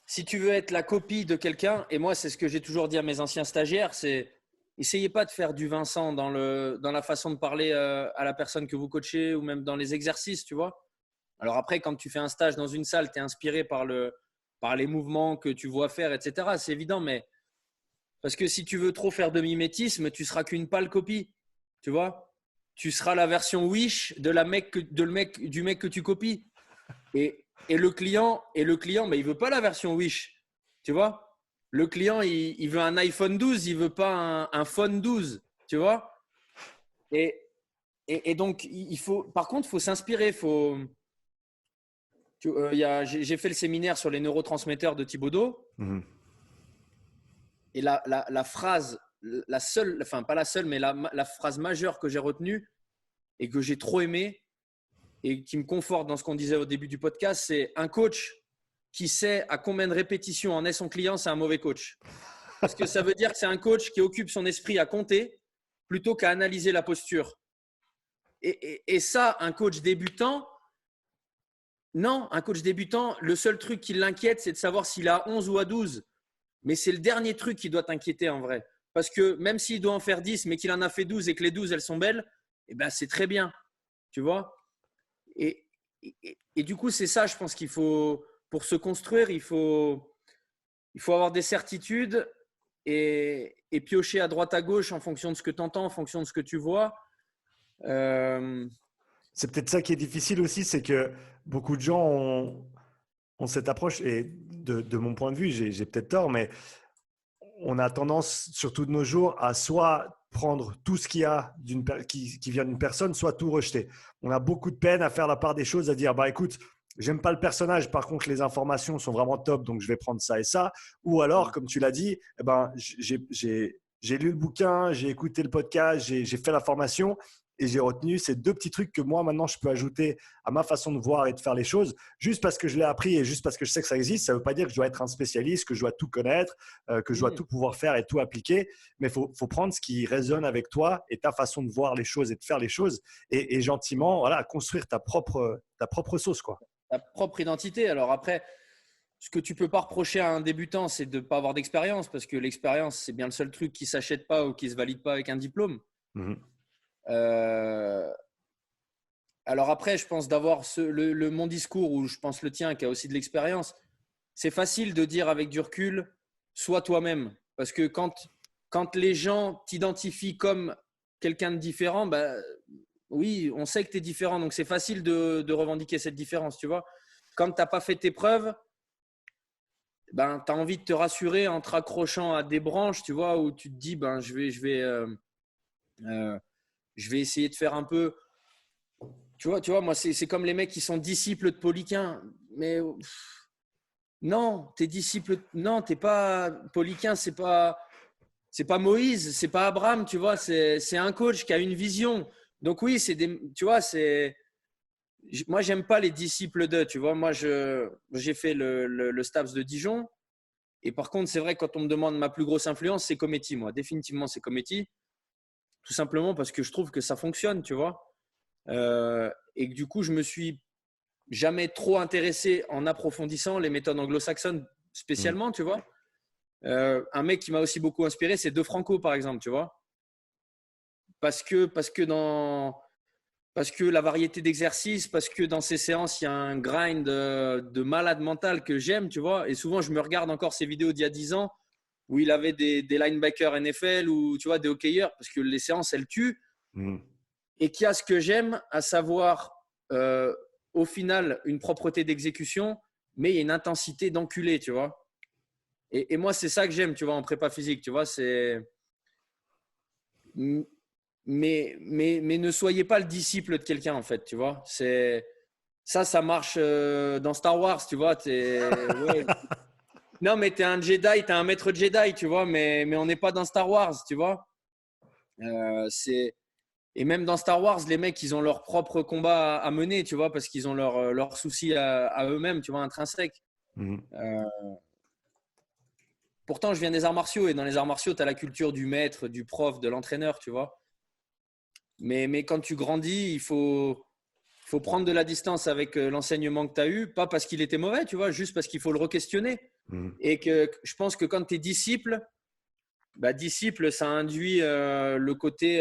si tu veux être la copie de quelqu'un, et moi, c'est ce que j'ai toujours dit à mes anciens stagiaires, c'est essayez pas de faire du Vincent dans la façon de parler à la personne que vous coachez ou même dans les exercices, tu vois. Alors après, quand tu fais un stage dans une salle, tu es inspiré par les mouvements que tu vois faire, etc. C'est évident, mais parce que si tu veux trop faire de mimétisme, tu seras qu'une pâle copie, tu vois. Tu seras la version Wish du mec que tu copies. Et le client, mais il veut pas la version Wish, tu vois. Le client, il veut un iPhone 12, il veut pas un phone 12, tu vois. Et donc, par contre, il faut s'inspirer. J'ai fait le séminaire sur les neurotransmetteurs de Thibaudeau. Et la phrase, la seule, enfin pas la seule, mais la phrase majeure que j'ai retenue et que j'ai trop aimée et qui me conforte dans ce qu'on disait au début du podcast, c'est un coach qui sait à combien de répétitions en est son client, c'est un mauvais coach. Parce que ça veut dire que c'est un coach qui occupe son esprit à compter plutôt qu'à analyser la posture. Et ça, un coach débutant, non, un coach débutant, le seul truc qui l'inquiète, c'est de savoir s'il est à 11 ou à 12. Mais c'est le dernier truc qui doit t'inquiéter en vrai. Parce que même s'il doit en faire 10, mais qu'il en a fait 12 et que les 12, elles sont belles, eh ben, c'est très bien. Tu vois ? Et du coup, c'est ça, je pense qu'il faut, pour se construire, il faut avoir des certitudes et piocher à droite à gauche en fonction de ce que tu entends, en fonction de ce que tu vois. C'est peut-être ça qui est difficile aussi, c'est que beaucoup de gens ont cette approche, et de mon point de vue, j'ai peut-être tort, mais on a tendance, surtout de nos jours, à soit prendre tout ce qui vient d'une personne, soit tout rejeter. On a beaucoup de peine à faire la part des choses, à dire, bah écoute, j'aime pas le personnage, par contre les informations sont vraiment top, donc je vais prendre ça et ça. Ou alors, comme tu l'as dit, eh ben, j'ai lu le bouquin, j'ai écouté le podcast, j'ai fait la formation et j'ai retenu ces deux petits trucs que moi maintenant je peux ajouter à ma façon de voir et de faire les choses. Juste parce que je l'ai appris et juste parce que je sais que ça existe, ça ne veut pas dire que je dois être un spécialiste, que je dois tout connaître, que je dois tout pouvoir faire et tout appliquer. Mais il faut prendre ce qui résonne avec toi et ta façon de voir les choses et de faire les choses et gentiment voilà, construire ta propre sauce, quoi. Ta propre identité. Alors après, ce que tu peux pas reprocher à un débutant, c'est de ne pas avoir d'expérience, parce que l'expérience, c'est bien le seul truc qui s'achète pas ou qui se valide pas avec un diplôme. Alors après, je pense d'avoir mon discours, ou je pense le tien, qui a aussi de l'expérience, c'est facile de dire avec du recul, sois toi-même. Parce que quand les gens t'identifient comme quelqu'un de différent, bah, oui, on sait que tu es différent, donc c'est facile de revendiquer cette différence, tu vois. Quand tu n'as pas fait tes preuves, ben, tu as envie de te rassurer en te raccrochant à des branches, tu vois, où tu te dis, ben, je vais essayer de faire un peu… Tu vois, moi, c'est comme les mecs qui sont disciples de Poliquin. Mais non, t'es disciple… Non, t'es pas… Poliquin, c'est pas Moïse, c'est pas Abraham, tu vois. C'est un coach qui a une vision. Donc oui, tu vois, moi, j'aime pas les disciples d'eux, tu vois. Moi, j'ai fait le STAPS de Dijon. Et par contre, c'est vrai que quand on me demande ma plus grosse influence, c'est Cometti, moi. Définitivement, c'est Cometti. Tout simplement parce que je trouve que ça fonctionne, tu vois. Et que du coup, je me suis jamais trop intéressé en approfondissant les méthodes anglo-saxonnes spécialement, tu vois. Un mec qui m'a aussi beaucoup inspiré, c'est De Franco, par exemple, tu vois. Parce que la variété d'exercices, parce que dans ces séances, il y a un grind de malade mental que j'aime, tu vois. Et souvent, je me regarde encore ces vidéos d'il y a 10 ans où il avait des linebackers NFL ou, tu vois, des hockeyeurs, parce que les séances, elles tuent. Et qu'il y a ce que j'aime, à savoir, au final, une propreté d'exécution, mais il y a une intensité d'enculé, tu vois. Et moi, c'est ça que j'aime, tu vois, en prépa physique, tu vois. Mais ne soyez pas le disciple de quelqu'un, en fait, tu vois. Ça marche dans Star Wars, tu vois. Ouais. Non, mais t'es un Jedi, t'es un maître Jedi, tu vois, mais on n'est pas dans Star Wars, tu vois. Et même dans Star Wars, les mecs, ils ont leur propre combat à mener, tu vois, parce qu'ils ont leurs soucis à eux-mêmes, tu vois, intrinsèques. Mhm. Pourtant, je viens des arts martiaux et dans les arts martiaux, tu as la culture du maître, du prof, de l'entraîneur, tu vois. Mais quand tu grandis, il faut prendre de la distance avec l'enseignement que tu as eu, pas parce qu'il était mauvais, tu vois, juste parce qu'il faut le re-questionner. Mhm. Et que je pense que quand tu es disciple, disciple, ça induit le côté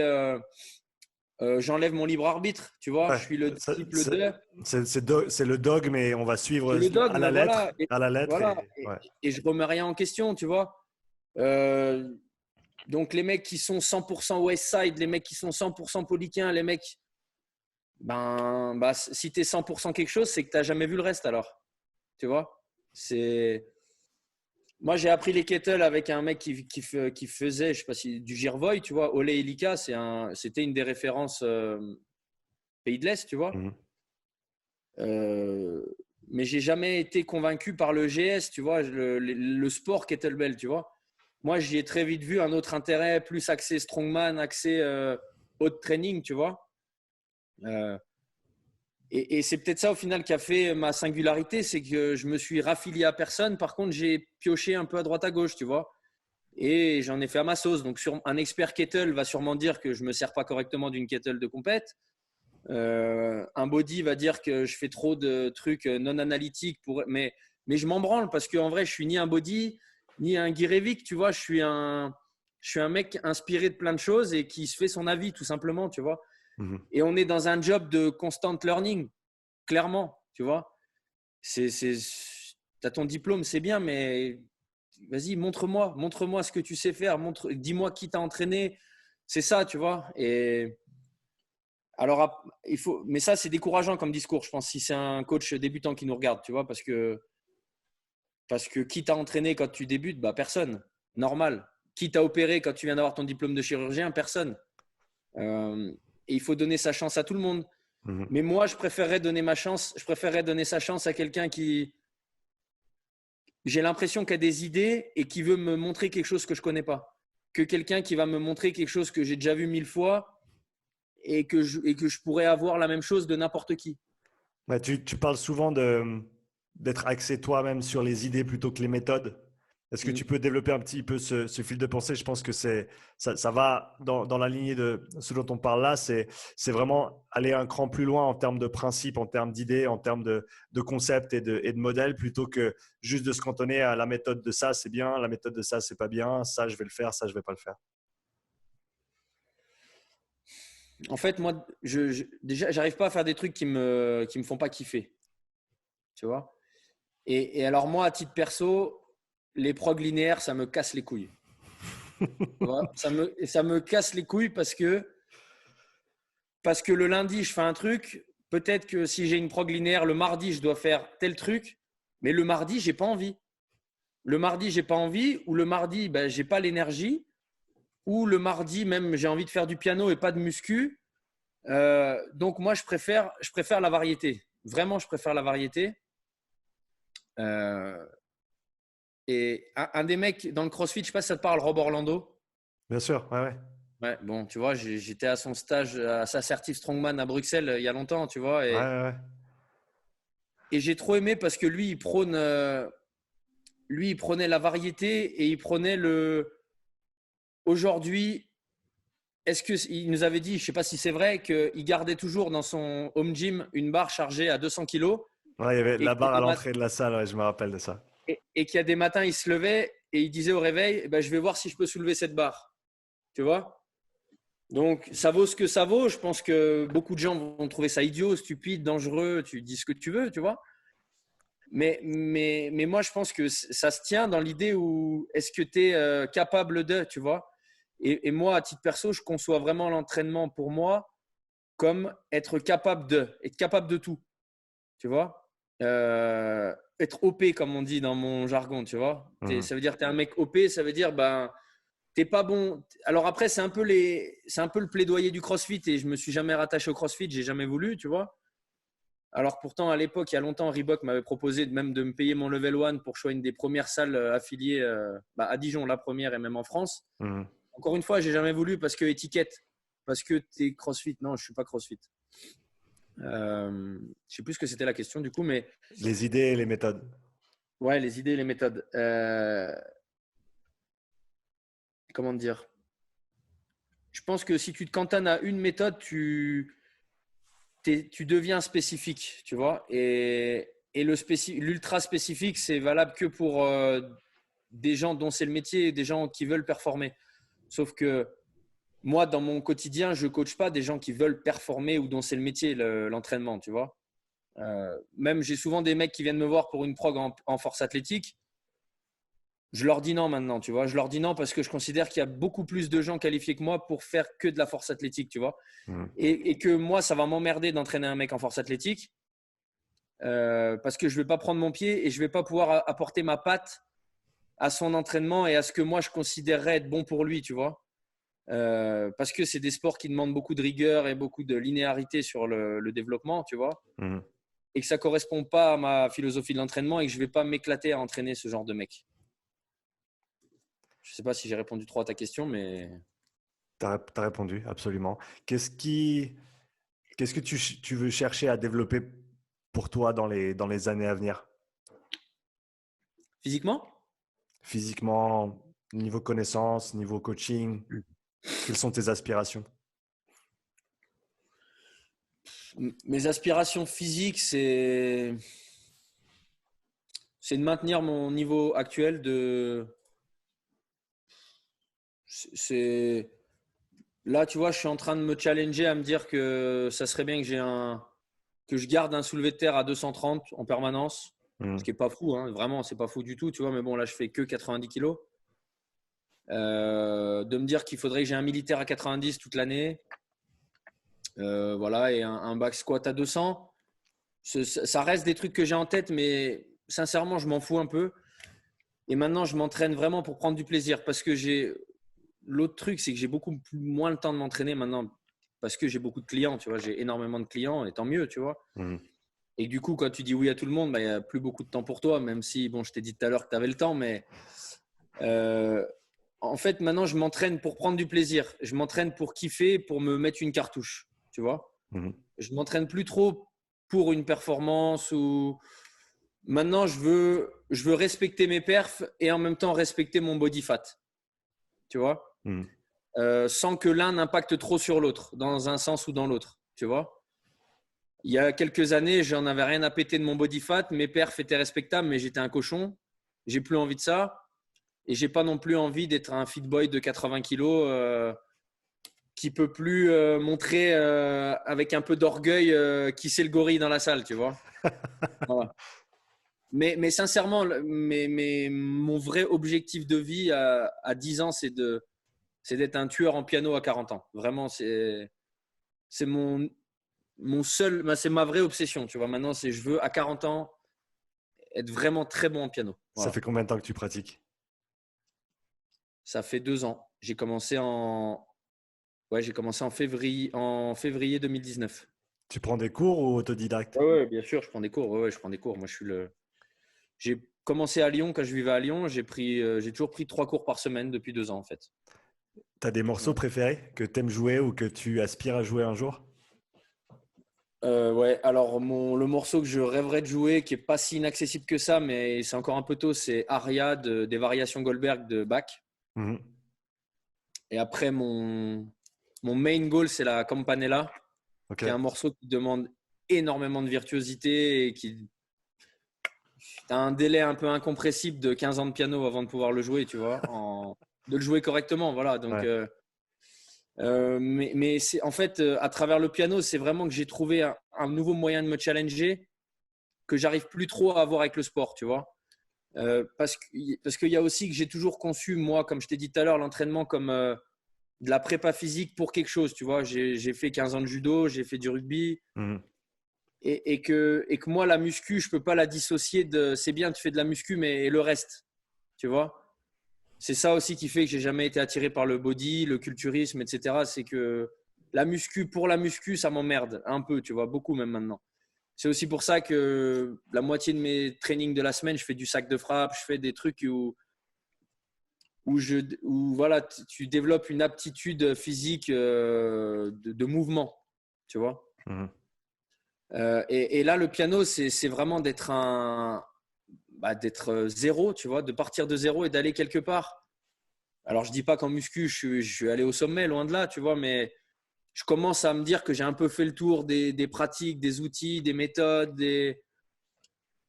j'enlève mon libre arbitre, tu vois, je Ouais, suis le disciple de. c'est le dogme et on va suivre C'est le à dogme, la lettre, voilà. Et, à la lettre voilà. et ouais. Et je remets rien en question, tu vois. Euh, donc, les mecs qui sont 100% Westside, les mecs qui sont 100% Poliquin, les mecs, si tu es 100% quelque chose, c'est que tu n'as jamais vu le reste alors. Tu vois. Moi, j'ai appris les kettles avec un mec qui faisait, je sais pas si, du Girvoy, tu vois. Ole Elika, c'était une des références pays de l'Est, tu vois. Mhm. Mais j'ai jamais été convaincu par le GS, tu vois, le sport kettlebell, tu vois. Moi, j'y ai très vite vu un autre intérêt, plus axé strongman, axé haute training, tu vois. Euh, et c'est peut-être ça au final qui a fait ma singularité, c'est que je me suis raffilié à personne. Par contre, j'ai pioché un peu à droite à gauche, tu vois. Et j'en ai fait à ma sauce. Donc, un expert kettle va sûrement dire que je me sers pas correctement d'une kettle de compète. Un body va dire que je fais trop de trucs non analytiques mais je m'en branle parce qu'en vrai je suis ni un body ni un Guirevic, tu vois, je suis un mec inspiré de plein de choses et qui se fait son avis tout simplement, tu vois. Mhm. Et on est dans un job de constant learning, clairement, tu vois. T'as ton diplôme, c'est bien, mais vas-y, montre-moi ce que tu sais faire, dis-moi qui t'a entraîné, c'est ça, tu vois. Et alors, mais ça, c'est décourageant comme discours, je pense, si c'est un coach débutant qui nous regarde, tu vois, parce que qui t'a entraîné quand tu débutes, personne, normal. Qui t'a opéré quand tu viens d'avoir ton diplôme de chirurgien, personne. Euh, et il faut donner sa chance à tout le monde. Mhm. Mais moi, je préférerais donner sa chance à quelqu'un qui, j'ai l'impression qu'il a des idées et qui veut me montrer quelque chose que je connais pas, que quelqu'un qui va me montrer quelque chose que j'ai déjà vu 1000 fois et que je pourrais avoir la même chose de n'importe qui. Ouais, tu parles souvent d'être axé toi-même sur les idées plutôt que les méthodes. Est-ce que Mm. tu peux développer un petit peu ce fil de pensée? Je pense que ça va dans la lignée de ce dont on parle là. C'est vraiment aller un cran plus loin en termes de principes, en termes d'idées, en termes de concepts et de modèles, plutôt que juste de se cantonner à la méthode de ça, c'est bien, la méthode de ça, c'est pas bien, ça, je vais le faire, ça, je vais pas le faire. En fait, moi, déjà, j'arrive pas à faire des trucs qui me font pas kiffer, tu vois. Et alors, moi, à titre perso, les prog linéaires, ça me casse les couilles. Tu vois, ça me casse les couilles parce que le lundi, je fais un truc. Peut-être que si j'ai une prog linéaire, le mardi, je dois faire tel truc. Mais le mardi, j'ai pas envie. Le mardi, j'ai pas envie. Ou le mardi, j'ai pas l'énergie. Ou le mardi, même, j'ai envie de faire du piano et pas de muscu. Donc moi, je préfère la variété. Vraiment, je préfère la variété. Euh, et un des mecs dans le CrossFit, je sais pas si ça te parle, Rob Orlando. Bien sûr, ouais, ouais. Ouais, bon, tu vois, j'étais à son stage, à sa certif Strongman à Bruxelles il y a longtemps, tu vois. Ouais, Et, ouais, ouais. et j'ai trop aimé parce que lui, il prenait la variété et il prenait aujourd'hui. Est-ce qu'il nous avait dit, je ne sais pas si c'est vrai, qu'il gardait toujours dans son home gym une barre chargée à 200 kilos Ouais, il y avait et la qu'il y a barre à des l'entrée de la salle, ouais, je me rappelle de ça. et qu'il y a des matins, il se levait et il disait au réveil, je vais voir si je peux soulever cette barre. Tu vois. Donc, ça vaut ce que ça vaut. Je pense que beaucoup de gens vont trouver ça idiot, stupide, dangereux. Tu dis ce que tu veux, tu vois. Mais moi, je pense que ça se tient dans l'idée où est-ce que tu es capable de, tu vois. Et moi, à titre perso, je conçois vraiment l'entraînement pour moi comme être capable de tout, tu vois. Être OP, comme on dit dans mon jargon, tu vois. Mhm. Ça veut dire que tu es un mec OP, ça veut dire, t'es pas bon. Alors après, c'est un peu le plaidoyer du CrossFit et je me suis jamais rattaché au CrossFit, j'ai jamais voulu, tu vois. Alors pourtant, à l'époque, il y a longtemps, Reebok m'avait proposé même de me payer mon level 1 pour choisir une des premières salles affiliées à Dijon, la première et même en France. Mhm. Encore une fois, j'ai jamais voulu parce que étiquette, parce que tu es CrossFit. Non, je suis pas CrossFit. Je sais plus ce que c'était la question du coup, mais Les idées et les méthodes. ouais, les idées, les méthodes. Comment dire? Je pense que si tu te cantonnes à une méthode, tu deviens spécifique, tu vois. Et l'ultra spécifique, c'est valable que pour des gens dont c'est le métier, des gens qui veulent performer. Sauf que moi, dans mon quotidien, je ne coach pas des gens qui veulent performer ou dont c'est le métier, l'entraînement, tu vois. Même, j'ai souvent des mecs qui viennent me voir pour une prog en force athlétique. Je leur dis non maintenant, tu vois. Je leur dis non parce que je considère qu'il y a beaucoup plus de gens qualifiés que moi pour faire que de la force athlétique, tu vois. Mhm. Et que moi, ça va m'emmerder d'entraîner un mec en force athlétique parce que je ne vais pas prendre mon pied et je ne vais pas pouvoir apporter ma patte à son entraînement et à ce que moi, je considérerais être bon pour lui, tu vois. Parce que c'est des sports qui demandent beaucoup de rigueur et beaucoup de linéarité sur le développement, tu vois. Mhm. Et que ça ne correspond pas à ma philosophie de l'entraînement et que je ne vais pas m'éclater à entraîner ce genre de mec. Je ne sais pas si j'ai répondu trop à ta question, mais… Tu as répondu, absolument. Qu'est-ce que tu veux chercher à développer pour toi dans les années à venir? Physiquement, Physiquement, niveau connaissance, niveau coaching, quelles sont tes aspirations? mes aspirations physiques, c'est de maintenir mon niveau actuel c'est là, tu vois, je suis en train de me challenger à me dire que ça serait bien que je garde un soulevé de terre à 230 en permanence, ce Mhm. qui est pas fou, hein, vraiment, c'est pas fou du tout, tu vois. Mais bon, là, je fais que 90 kilos. De me dire qu'il faudrait que j'ai un militaire à 90 toute l'année, voilà, et un back squat à 200. Ça reste des trucs que j'ai en tête, mais sincèrement, je m'en fous un peu. Et maintenant, je m'entraîne vraiment pour prendre du plaisir parce que l'autre truc, c'est que j'ai beaucoup moins le temps de m'entraîner maintenant parce que j'ai beaucoup de clients, tu vois. J'ai énormément de clients et tant mieux, tu vois. Mhm. Et du coup, quand tu dis oui à tout le monde, bah, il n'y a plus beaucoup de temps pour toi, même si, bon, je t'ai dit tout à l'heure que tu avais le temps, mais euh, en fait, maintenant, je m'entraîne pour prendre du plaisir. Je m'entraîne pour kiffer, pour me mettre une cartouche, tu vois. Mhm. Je m'entraîne plus trop pour une performance ou… Maintenant, je veux respecter mes perfs et en même temps respecter mon body fat, tu vois. Mhm. Sans que l'un n'impacte trop sur l'autre, dans un sens ou dans l'autre, tu vois. Il y a quelques années, j'en avais rien à péter de mon body fat, mes perfs étaient respectables, mais j'étais un cochon. J'ai plus envie de ça. Et j'ai pas non plus envie d'être un fit boy de 80 kilos qui peut plus montrer avec un peu d'orgueil qui c'est le gorille dans la salle, tu vois. Voilà. Mais sincèrement, mon vrai objectif de vie à 10 ans, c'est d'être un tueur en piano à 40 ans. Vraiment, c'est mon seul, c'est ma vraie obsession, tu vois. Maintenant, je veux à 40 ans être vraiment très bon en piano. Ça Voilà. fait combien de temps que tu pratiques? Ça fait 2 ans. J'ai commencé en février 2019. Tu prends des cours ou autodidacte? Ouais, ouais, bien sûr, je prends des cours. Ouais, ouais, je prends des cours. Moi, j'ai commencé à Lyon quand je vivais à Lyon. J'ai toujours pris 3 cours par semaine depuis 2 ans, en fait. Tu as des morceaux Ouais. préférés que tu aimes jouer ou que tu aspires à jouer un jour? Ouais, alors le morceau que je rêverais de jouer, qui est pas si inaccessible que ça, mais c'est encore un peu tôt, c'est Aria des variations Goldberg de Bach. Mhm. Et après, mon main goal, c'est la Campanella, Ok. qui est un morceau qui demande énormément de virtuosité et qui a un délai un peu incompressible de 15 ans de piano avant de pouvoir le jouer, tu vois, de le jouer correctement. Voilà. Donc, Ouais. mais c'est, en fait, à travers le piano, c'est vraiment que j'ai trouvé un nouveau moyen de me challenger que j'arrive plus trop à avoir avec le sport, tu vois. Parce qu'il y a aussi que j'ai toujours conçu, moi, comme je t'ai dit tout à l'heure, l'entraînement comme de la prépa physique pour quelque chose, tu vois. J'ai fait 15 ans de judo, j'ai fait du rugby. Mhm. Et que moi, la muscu, je ne peux pas la dissocier de… C'est bien, tu fais de la muscu, mais le reste, tu vois. C'est ça aussi qui fait que j'ai jamais été attiré par le body, le culturisme, etc. C'est que la muscu, pour la muscu, ça m'emmerde un peu, tu vois, beaucoup même maintenant. c'est aussi pour ça que la moitié de mes trainings de la semaine, je fais du sac de frappe, je fais des trucs où voilà, tu développes une aptitude physique de mouvement, tu vois. Mhm. Et là, le piano, c'est vraiment d'être zéro, tu vois, de partir de zéro et d'aller quelque part. Alors, je dis pas qu'en muscu, je suis allé au sommet, loin de là, tu vois, mais je commence à me dire que j'ai un peu fait le tour des pratiques, des outils, des méthodes,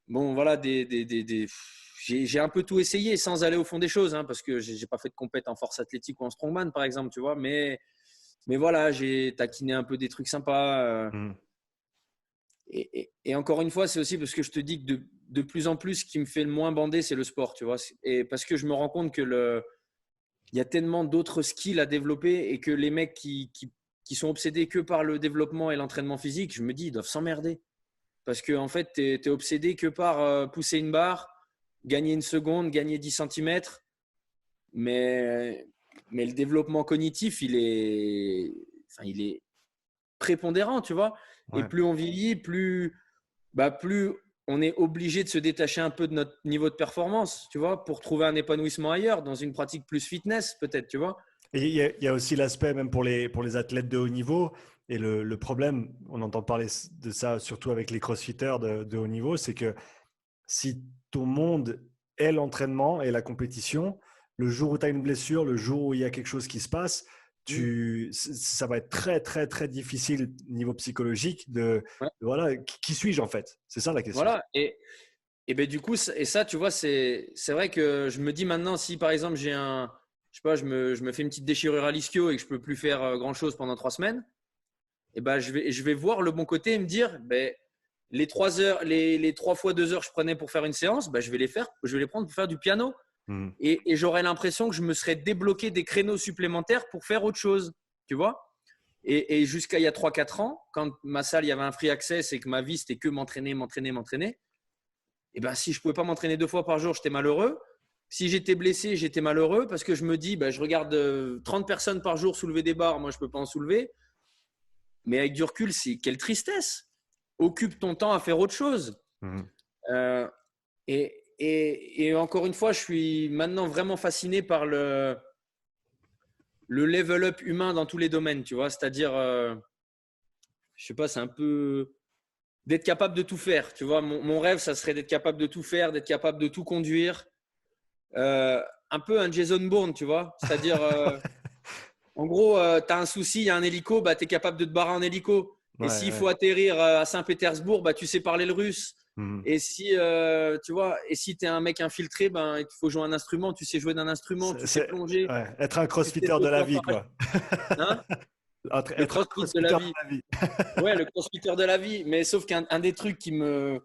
bon, voilà, j'ai un peu tout essayé sans aller au fond des choses, hein, parce que j'ai pas fait de compète en force athlétique ou en strongman, par exemple, tu vois, mais voilà, j'ai taquiné un peu des trucs sympas. Mhm. Et encore une fois, c'est aussi parce que je te dis que de plus en plus, ce qui me fait le moins bander, c'est le sport, tu vois. Et parce que je me rends compte que il y a tellement d'autres skills à développer et que les mecs qui sont obsédés que par le développement et l'entraînement physique, je me dis, ils doivent s'emmerder. Parce qu'en fait, tu es obsédé que par pousser une barre, gagner une seconde, gagner 10 centimètres. Mais le développement cognitif, il est prépondérant, tu vois. Et Ouais. plus on vieillit, plus on est obligé de se détacher un peu de notre niveau de performance, tu vois, pour trouver un épanouissement ailleurs, dans une pratique plus fitness, peut-être, tu vois. Et il y a aussi l'aspect, même pour les athlètes de haut niveau, et le problème, on entend parler de ça surtout avec les crossfitters de haut niveau, c'est que si ton monde est l'entraînement et la compétition, le jour où tu as une blessure, le jour où il y a quelque chose qui se passe, Mm. ça va être très, très, très difficile niveau psychologique Ouais. voilà, qui suis-je en fait? C'est ça la question. Voilà. Et ben, du coup, et ça, tu vois, c'est vrai que je me dis maintenant, si par exemple, je sais pas, je me fais une petite déchirure à l'ischio et que je peux plus faire grand-chose pendant 3 semaines, et ben, je vais voir le bon côté et me dire, ben, les 3 heures, les 3 fois 2 heures que je prenais pour faire une séance, ben, je vais les prendre pour faire du piano. Mhm. Et j'aurais l'impression que je me serais débloqué des créneaux supplémentaires pour faire autre chose, tu vois. Et jusqu'à il y a 3 4 ans, quand ma salle, il y avait un free access et que ma vie, c'était que m'entraîner, m'entraîner, m'entraîner, et ben, si je pouvais pas m'entraîner 2 fois par jour, j'étais malheureux. Si j'étais blessé, j'étais malheureux parce que je me dis, ben, je regarde 30 personnes par jour soulever des barres, moi, je peux pas en soulever. Mais avec du recul, c'est quelle tristesse. Occupe ton temps à faire autre chose. Mhm. Euh, et encore une fois, je suis maintenant vraiment fasciné par le level up humain dans tous les domaines, tu vois. C'est-à-dire, je sais pas, c'est un peu d'être capable de tout faire, tu vois. Mon rêve, ça serait d'être capable de tout faire, d'être capable de tout conduire. Un peu un Jason Bourne, tu vois. C'est-à-dire, en gros, tu as un souci, il y a un hélico, bah, tu es capable de te barrer en hélico. Ouais, Et s'il ouais. faut atterrir à Saint-Pétersbourg, bah, tu sais parler le russe. Mhm. Et si tu vois, et si tu es un mec infiltré, ben, il faut jouer un instrument, tu sais jouer d'un instrument, tu sais plonger, Ouais, être un tu sais crossfitter de sauter la en vie, parachute. quoi. Hein, le Être un crossfit de la crossfitter de vie. la vie. Ouais, le crossfitter de la vie. Mais sauf qu'un des trucs qui me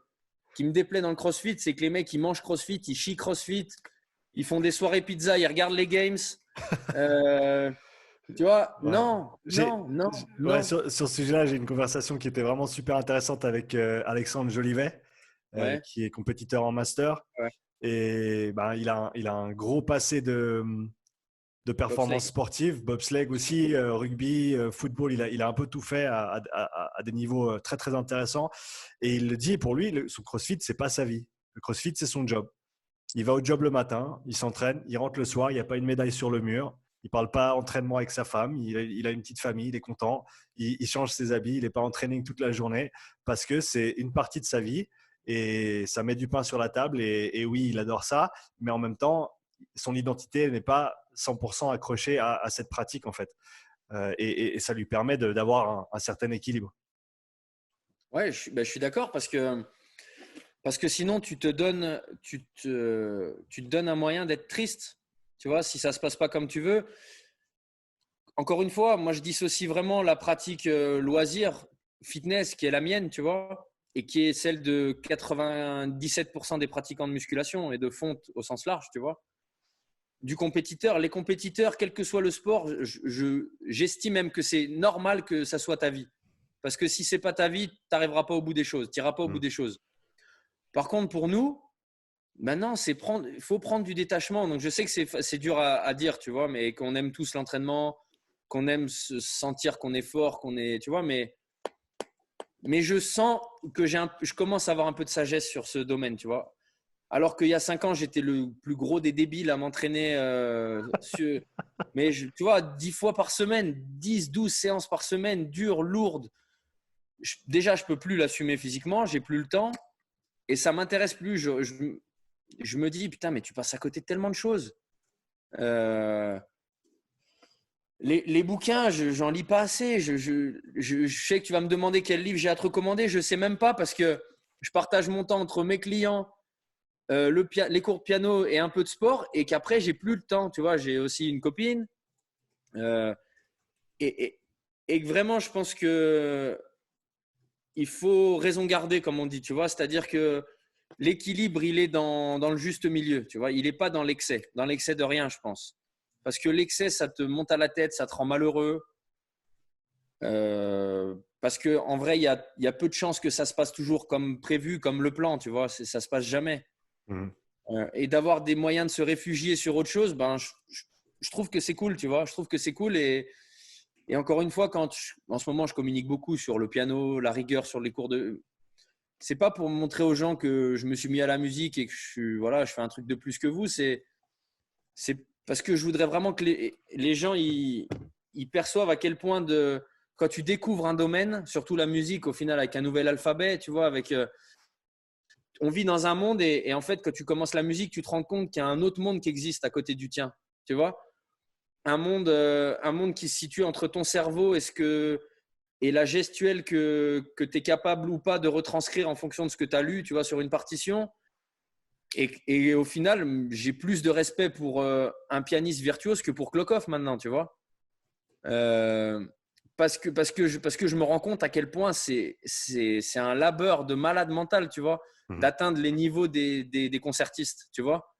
déplaît dans le crossfit, c'est que les mecs, ils mangent crossfit, ils chient crossfit, ils font des soirées pizza, ils regardent les games. Euh, Tu vois, Ouais. non, non, non, Ouais, non. sur ce sujet-là, j'ai une conversation qui était vraiment super intéressante avec Alexandre Jolivet, Ouais, qui est compétiteur en master. ouais. Et ben, il a un gros passé de performances Bobsleigh. sportives, bobsleigh aussi, rugby, football. Il a un peu tout fait à des niveaux très, très intéressants. Et il le dit, pour lui, son crossfit, c'est pas sa vie. Le crossfit, c'est son job. Il va au job le matin, il s'entraîne, il rentre le soir, il n'y a pas une médaille sur le mur. Il parle pas entraînement avec sa femme, il a une petite famille, il est content, il change ses habits, il n'est pas en training toute la journée parce que c'est une partie de sa vie et ça met du pain sur la table. Et oui, il adore ça, mais en même temps, son identité n'est pas 100% accrochée à cette pratique en fait. Et ça lui permet d'avoir un certain équilibre. Ouais, je suis d'accord parce que sinon tu te donnes un moyen d'être triste. Tu vois, si ça se passe pas comme tu veux. Encore une fois, moi je dissocie vraiment la pratique loisir, fitness qui est la mienne, tu vois, et qui est celle de 97% des pratiquants de musculation et de fonte au sens large, tu vois. Du compétiteur. Les compétiteurs, quel que soit le sport, j'estime même que c'est normal que ça soit ta vie. Parce que si c'est pas ta vie, tu n'arriveras pas au bout des choses, tu n'iras pas au bout Mm. des choses. Par contre, pour nous, maintenant, il faut prendre du détachement. Donc, je sais que c'est dur à dire, tu vois, mais qu'on aime tous l'entraînement, qu'on aime se sentir qu'on est fort, qu'on est, tu vois, mais mais je sens que je commence à avoir un peu de sagesse sur ce domaine, tu vois. Alors qu'il y a 5 ans, j'étais le plus gros des débiles à m'entraîner. Mais tu vois, 10 fois par semaine, 10, 12 séances par semaine, dures, lourdes. Déjà, je ne peux plus l'assumer physiquement, j'ai plus le temps et ça m'intéresse plus. Je me dis, putain, mais tu passes à côté de tellement de choses. Les bouquins, j'en lis pas assez. Je sais que tu vas me demander quel livre j'ai à te recommander. Je sais même pas parce que je partage mon temps entre mes clients, les cours de piano et un peu de sport et qu'après, j'ai plus le temps. Tu vois, j'ai aussi une copine. Euh, et, et, et que vraiment, je pense que il faut raison garder, comme on dit. Tu vois, c'est-à-dire que l'équilibre, il est dans le juste milieu. Tu vois, il n'est pas dans l'excès de rien, je pense. Parce que l'excès, ça te monte à la tête, ça te rend malheureux. Parce que en vrai, il y a peu de chances que ça se passe toujours comme prévu, comme le plan, tu vois, ça se passe jamais. Mmh. Et d'avoir des moyens de se réfugier sur autre chose, ben, je trouve que c'est cool, tu vois. Je trouve que c'est cool et encore une fois, en ce moment, je communique beaucoup sur le piano, la rigueur sur les cours de. C'est pas pour montrer aux gens que je me suis mis à la musique et que voilà, je fais un truc de plus que vous. C'est parce que je voudrais vraiment que les gens ils perçoivent à quel point quand tu découvres un domaine, surtout la musique, au final, avec un nouvel alphabet, tu vois, on vit dans un monde et en fait, quand tu commences la musique, tu te rends compte qu'il y a un autre monde qui existe à côté du tien, tu vois, un monde qui se situe entre ton cerveau et la gestuelle que tu es capable ou pas de retranscrire en fonction de ce que tu as lu, tu vois, sur une partition. Et au final, j'ai plus de respect pour un pianiste virtuose que pour Klokov maintenant, tu vois. Euh, parce que je me rends compte à quel point c'est un labeur de malade mental, tu vois, Mmh. d'atteindre les niveaux des concertistes, tu vois.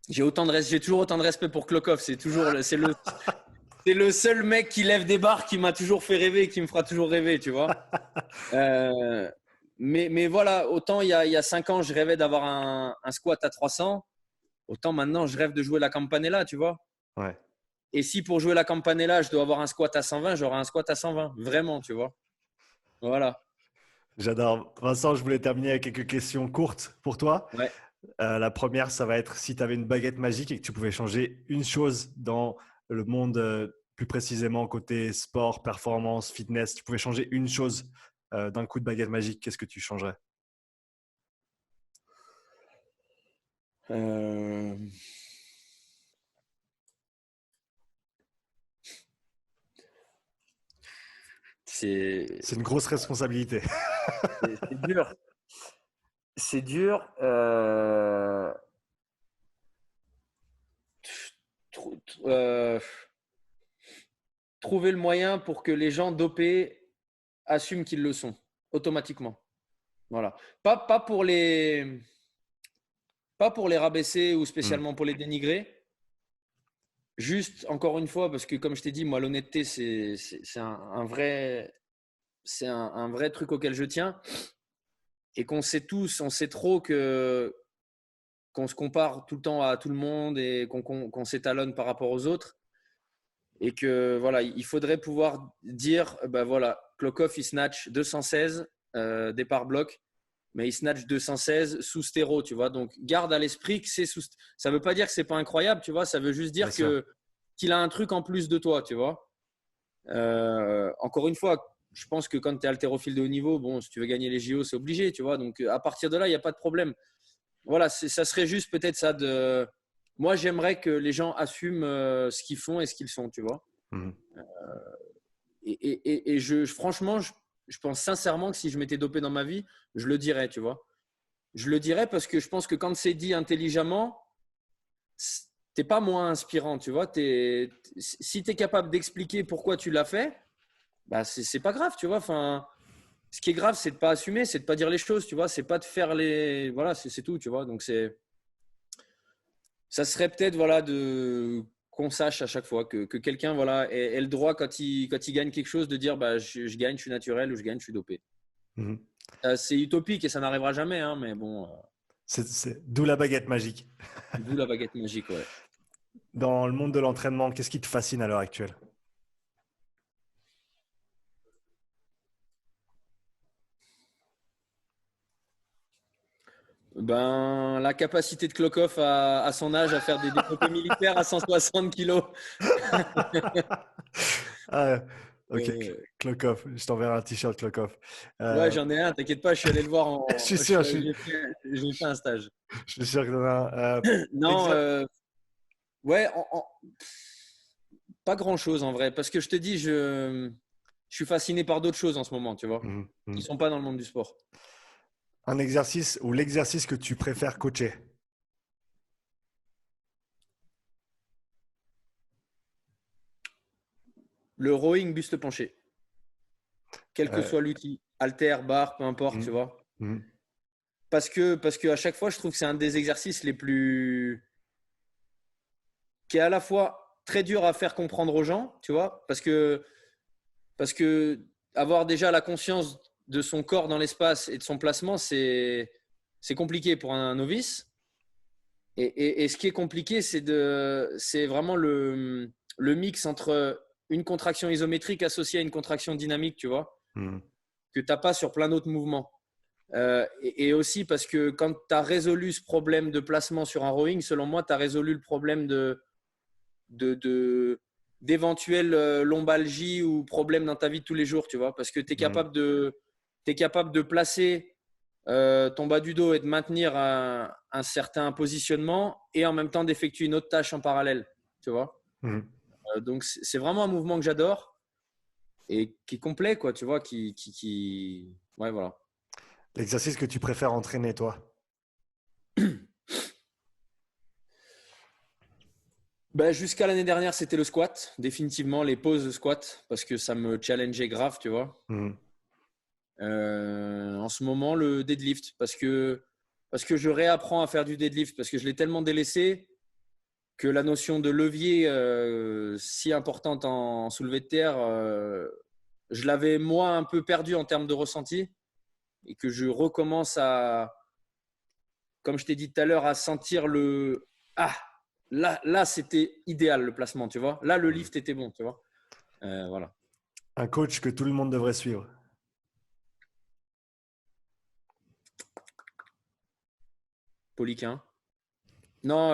J'ai toujours autant de respect pour Klokov. C'est le seul mec qui lève des barres qui m'a toujours fait rêver et qui me fera toujours rêver, tu vois. Euh, mais voilà, autant il y a 5 ans, je rêvais d'avoir un squat à 300, autant maintenant, je rêve de jouer la Campanella, tu vois. Ouais, Et si pour jouer la Campanella, je dois avoir un squat à 120, j'aurai un squat à 120. Vraiment, tu vois. Voilà. j'adore. Vincent, je voulais terminer avec quelques questions courtes pour toi. Ouais. La première, ça va être si tu avais une baguette magique et que tu pouvais changer une chose dans le monde, plus précisément côté sport, performance, fitness, tu pouvais changer une chose d'un coup de baguette magique, qu'est-ce que tu changerais? Euh, c'est C'est une grosse responsabilité. c'est dur. C'est dur. Tr- tr- euh, Trouver le moyen pour que les gens dopés assument qu'ils le sont automatiquement. Voilà. Pas pour les rabaisser ou Hmm. spécialement pour les dénigrer. Juste, encore une fois, parce que comme je t'ai dit, moi, l'honnêteté, c'est un vrai truc auquel je tiens. Et qu'on sait tous, on sait trop qu'on se compare tout le temps à tout le monde et qu'on s'étalonne par rapport aux autres. Et que voilà, il faudrait pouvoir dire, ben voilà, Klokov, il snatch 216 départ bloc, mais il snatch 216 sous stéro, tu vois. Donc, garde à l'esprit que c'est sous. Ça veut pas dire que c'est pas incroyable, tu vois. Ça veut juste Bien dire sûr. qu'il a un truc en plus de toi, tu vois. Encore une fois, je pense que quand tu es haltérophile de haut niveau, bon, si tu veux gagner les JO, c'est obligé, tu vois. Donc, à partir de là, il n'y a pas de problème. Voilà, ça serait juste peut-être ça de. Moi, j'aimerais que les gens assument ce qu'ils font et ce qu'ils sont, tu vois. Hmm. Et franchement, je pense sincèrement que si je m'étais dopé dans ma vie, je le dirais, tu vois. Je le dirais parce que je pense que quand c'est dit intelligemment, t'es pas moins inspirant, tu vois. Si tu es capable d'expliquer pourquoi tu l'as fait, bah c'est pas grave, tu vois. Enfin, ce qui est grave, c'est de pas assumer, c'est de pas dire les choses, tu vois. C'est pas de faire les. Voilà, c'est tout, tu vois. Donc, ça serait peut-être voilà, qu'on sache à chaque fois que quelqu'un voilà, ait le droit, quand il gagne quelque chose, de dire bah, je gagne, je suis naturel ou je gagne, je suis dopé. Hmm. C'est utopique et ça n'arrivera jamais, hein, mais bon, D'où la baguette magique. d'où la baguette magique, ouais. Dans le monde de l'entraînement, qu'est-ce qui te fascine à l'heure actuelle? Ben, la capacité de Klokov à son âge à faire des développés militaires à 160 kilos. Ah, ok, Euh, Klokov. Je t'enverrai un t-shirt Klokov. ouais, Euh, j'en ai un, t'inquiète pas, je suis allé le voir je suis sûr, j'ai fait un stage. je suis sûr que t'en as un. Non, ouais, pas grand-chose en vrai, parce que je te dis, je suis fasciné par d'autres choses en ce moment, tu vois, Mhm, qui mhm. sont pas dans le monde du sport. Un exercice ou l'exercice que tu préfères coacher. Le rowing buste penché, quel que Euh, soit l'outil, halter, barre, peu importe, tu mhm, vois. mhm, Parce que à chaque fois, je trouve que c'est un des exercices les plus qui est à la fois très dur à faire comprendre aux gens, tu vois, parce que avoir déjà la conscience de son corps dans l'espace et de son placement, c'est compliqué pour un novice. Et ce qui est compliqué, c'est vraiment le mix entre une contraction isométrique associée à une contraction dynamique, tu vois, mhm, que tu n'as pas sur plein d'autres mouvements. Et aussi parce que quand tu as résolu ce problème de placement sur un rowing, selon moi, tu as résolu le problème de d'éventuelles lombalgies ou problèmes dans ta vie de tous les jours, tu vois, parce que tu es mhm, capable de placer ton bas du dos et de maintenir un certain positionnement et en même temps d'effectuer une autre tâche en parallèle, tu vois. mhm. Donc c'est vraiment un mouvement que j'adore et qui est complet, quoi, tu vois, Ouais, voilà. L'exercice que tu préfères entraîner, toi. Ben, jusqu'à l'année dernière, c'était le squat, définitivement les pauses de squat, parce que ça me challengeait grave, tu vois. Mhm, En ce moment, le deadlift, parce que je réapprends à faire du deadlift, parce que je l'ai tellement délaissé que la notion de levier si importante en soulevé de terre, je l'avais moi un peu perdu en termes de ressenti et que je recommence comme je t'ai dit tout à l'heure, à sentir le ah là c'était idéal le placement, tu vois. Là le mhm. lift était bon, tu vois. Voilà. Un coach que tout le monde devrait suivre. Poliquin. Non,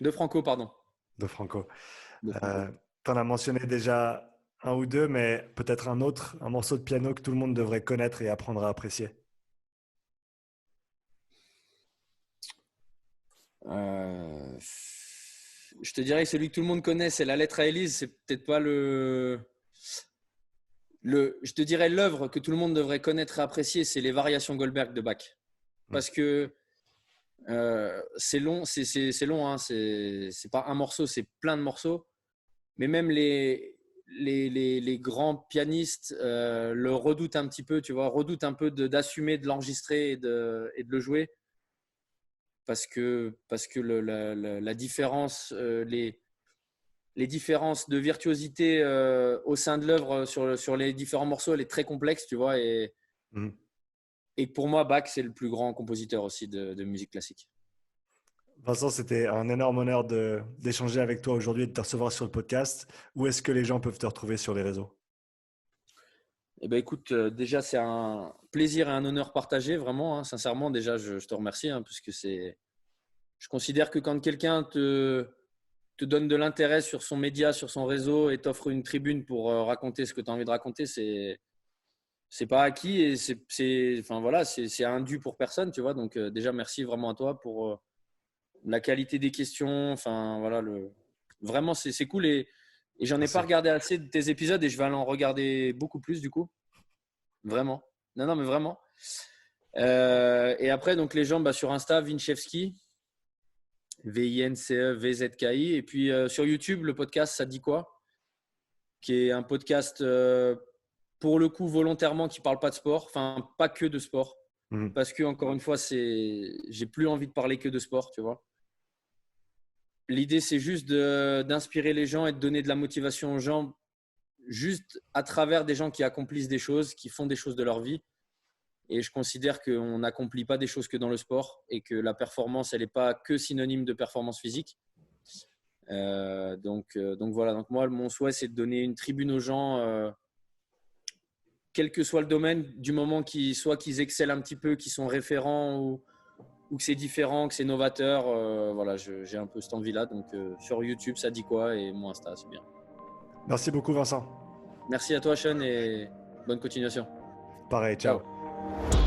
De Franco, pardon. De Franco. De Franco. T'en as mentionné déjà un ou deux, mais peut-être un autre, un morceau de piano que tout le monde devrait connaître et apprendre à apprécier. Euh, je te dirais que celui que tout le monde connaît, c'est la lettre à Élise. C'est peut-être pas je te dirais l'œuvre que tout le monde devrait connaître et apprécier, c'est les variations Goldberg de Bach. Mm. Parce que c'est long, c'est long, hein, c'est pas un morceau, c'est plein de morceaux. Mais même les grands pianistes le redoutent un petit peu, tu vois, redoutent un peu d'assumer de l'enregistrer et de le jouer. Parce que la différence, les différences de virtuosité au sein de l'œuvre sur les différents morceaux, elle est très complexe, tu vois. Mm. Et pour moi, Bach, c'est le plus grand compositeur aussi de musique classique. Vincent, c'était un énorme honneur d'échanger avec toi aujourd'hui et de te recevoir sur le podcast. Où est-ce que les gens peuvent te retrouver sur les réseaux? Eh ben, écoute, déjà, c'est un plaisir et un honneur partagé, vraiment, hein, sincèrement. Déjà, je te remercie, hein, puisque je considère que quand quelqu'un te donne de l'intérêt sur son média, sur son réseau et t'offre une tribune pour raconter ce que tu as envie de raconter, c'est pas acquis et enfin voilà, c'est indu pour personne, tu vois. Donc déjà merci vraiment à toi pour la qualité des questions. Enfin voilà, vraiment c'est cool et j'en ai pas Merci. regardé assez de tes épisodes et je vais aller en regarder beaucoup plus du coup. Vraiment. Non non mais vraiment. Et après donc les gens bah, sur Insta Vinchevski, VINCEVZKI et puis sur YouTube le podcast ça dit quoi? Qui est un podcast pour le coup volontairement qui parle pas de sport, enfin pas que de sport, Mm. parce que encore une fois j'ai plus envie de parler que de sport, tu vois. L'idée c'est juste d'inspirer les gens et de donner de la motivation aux gens, juste à travers des gens qui accomplissent des choses, qui font des choses de leur vie. Et je considère qu'on n'accomplit pas des choses que dans le sport et que la performance elle n'est pas que synonyme de performance physique. Donc voilà, donc moi mon souhait c'est de donner une tribune aux gens quel que soit le domaine, du moment soit qu'ils excellent un petit peu, qu'ils sont référents ou que c'est différent, que c'est novateur. Voilà, j'ai un peu cette envie-là. Donc sur YouTube, ça dit quoi et mon Insta, c'est bien. Merci beaucoup, Vincent. Merci à toi, Sean, et bonne continuation. Pareil, ciao. Ciao.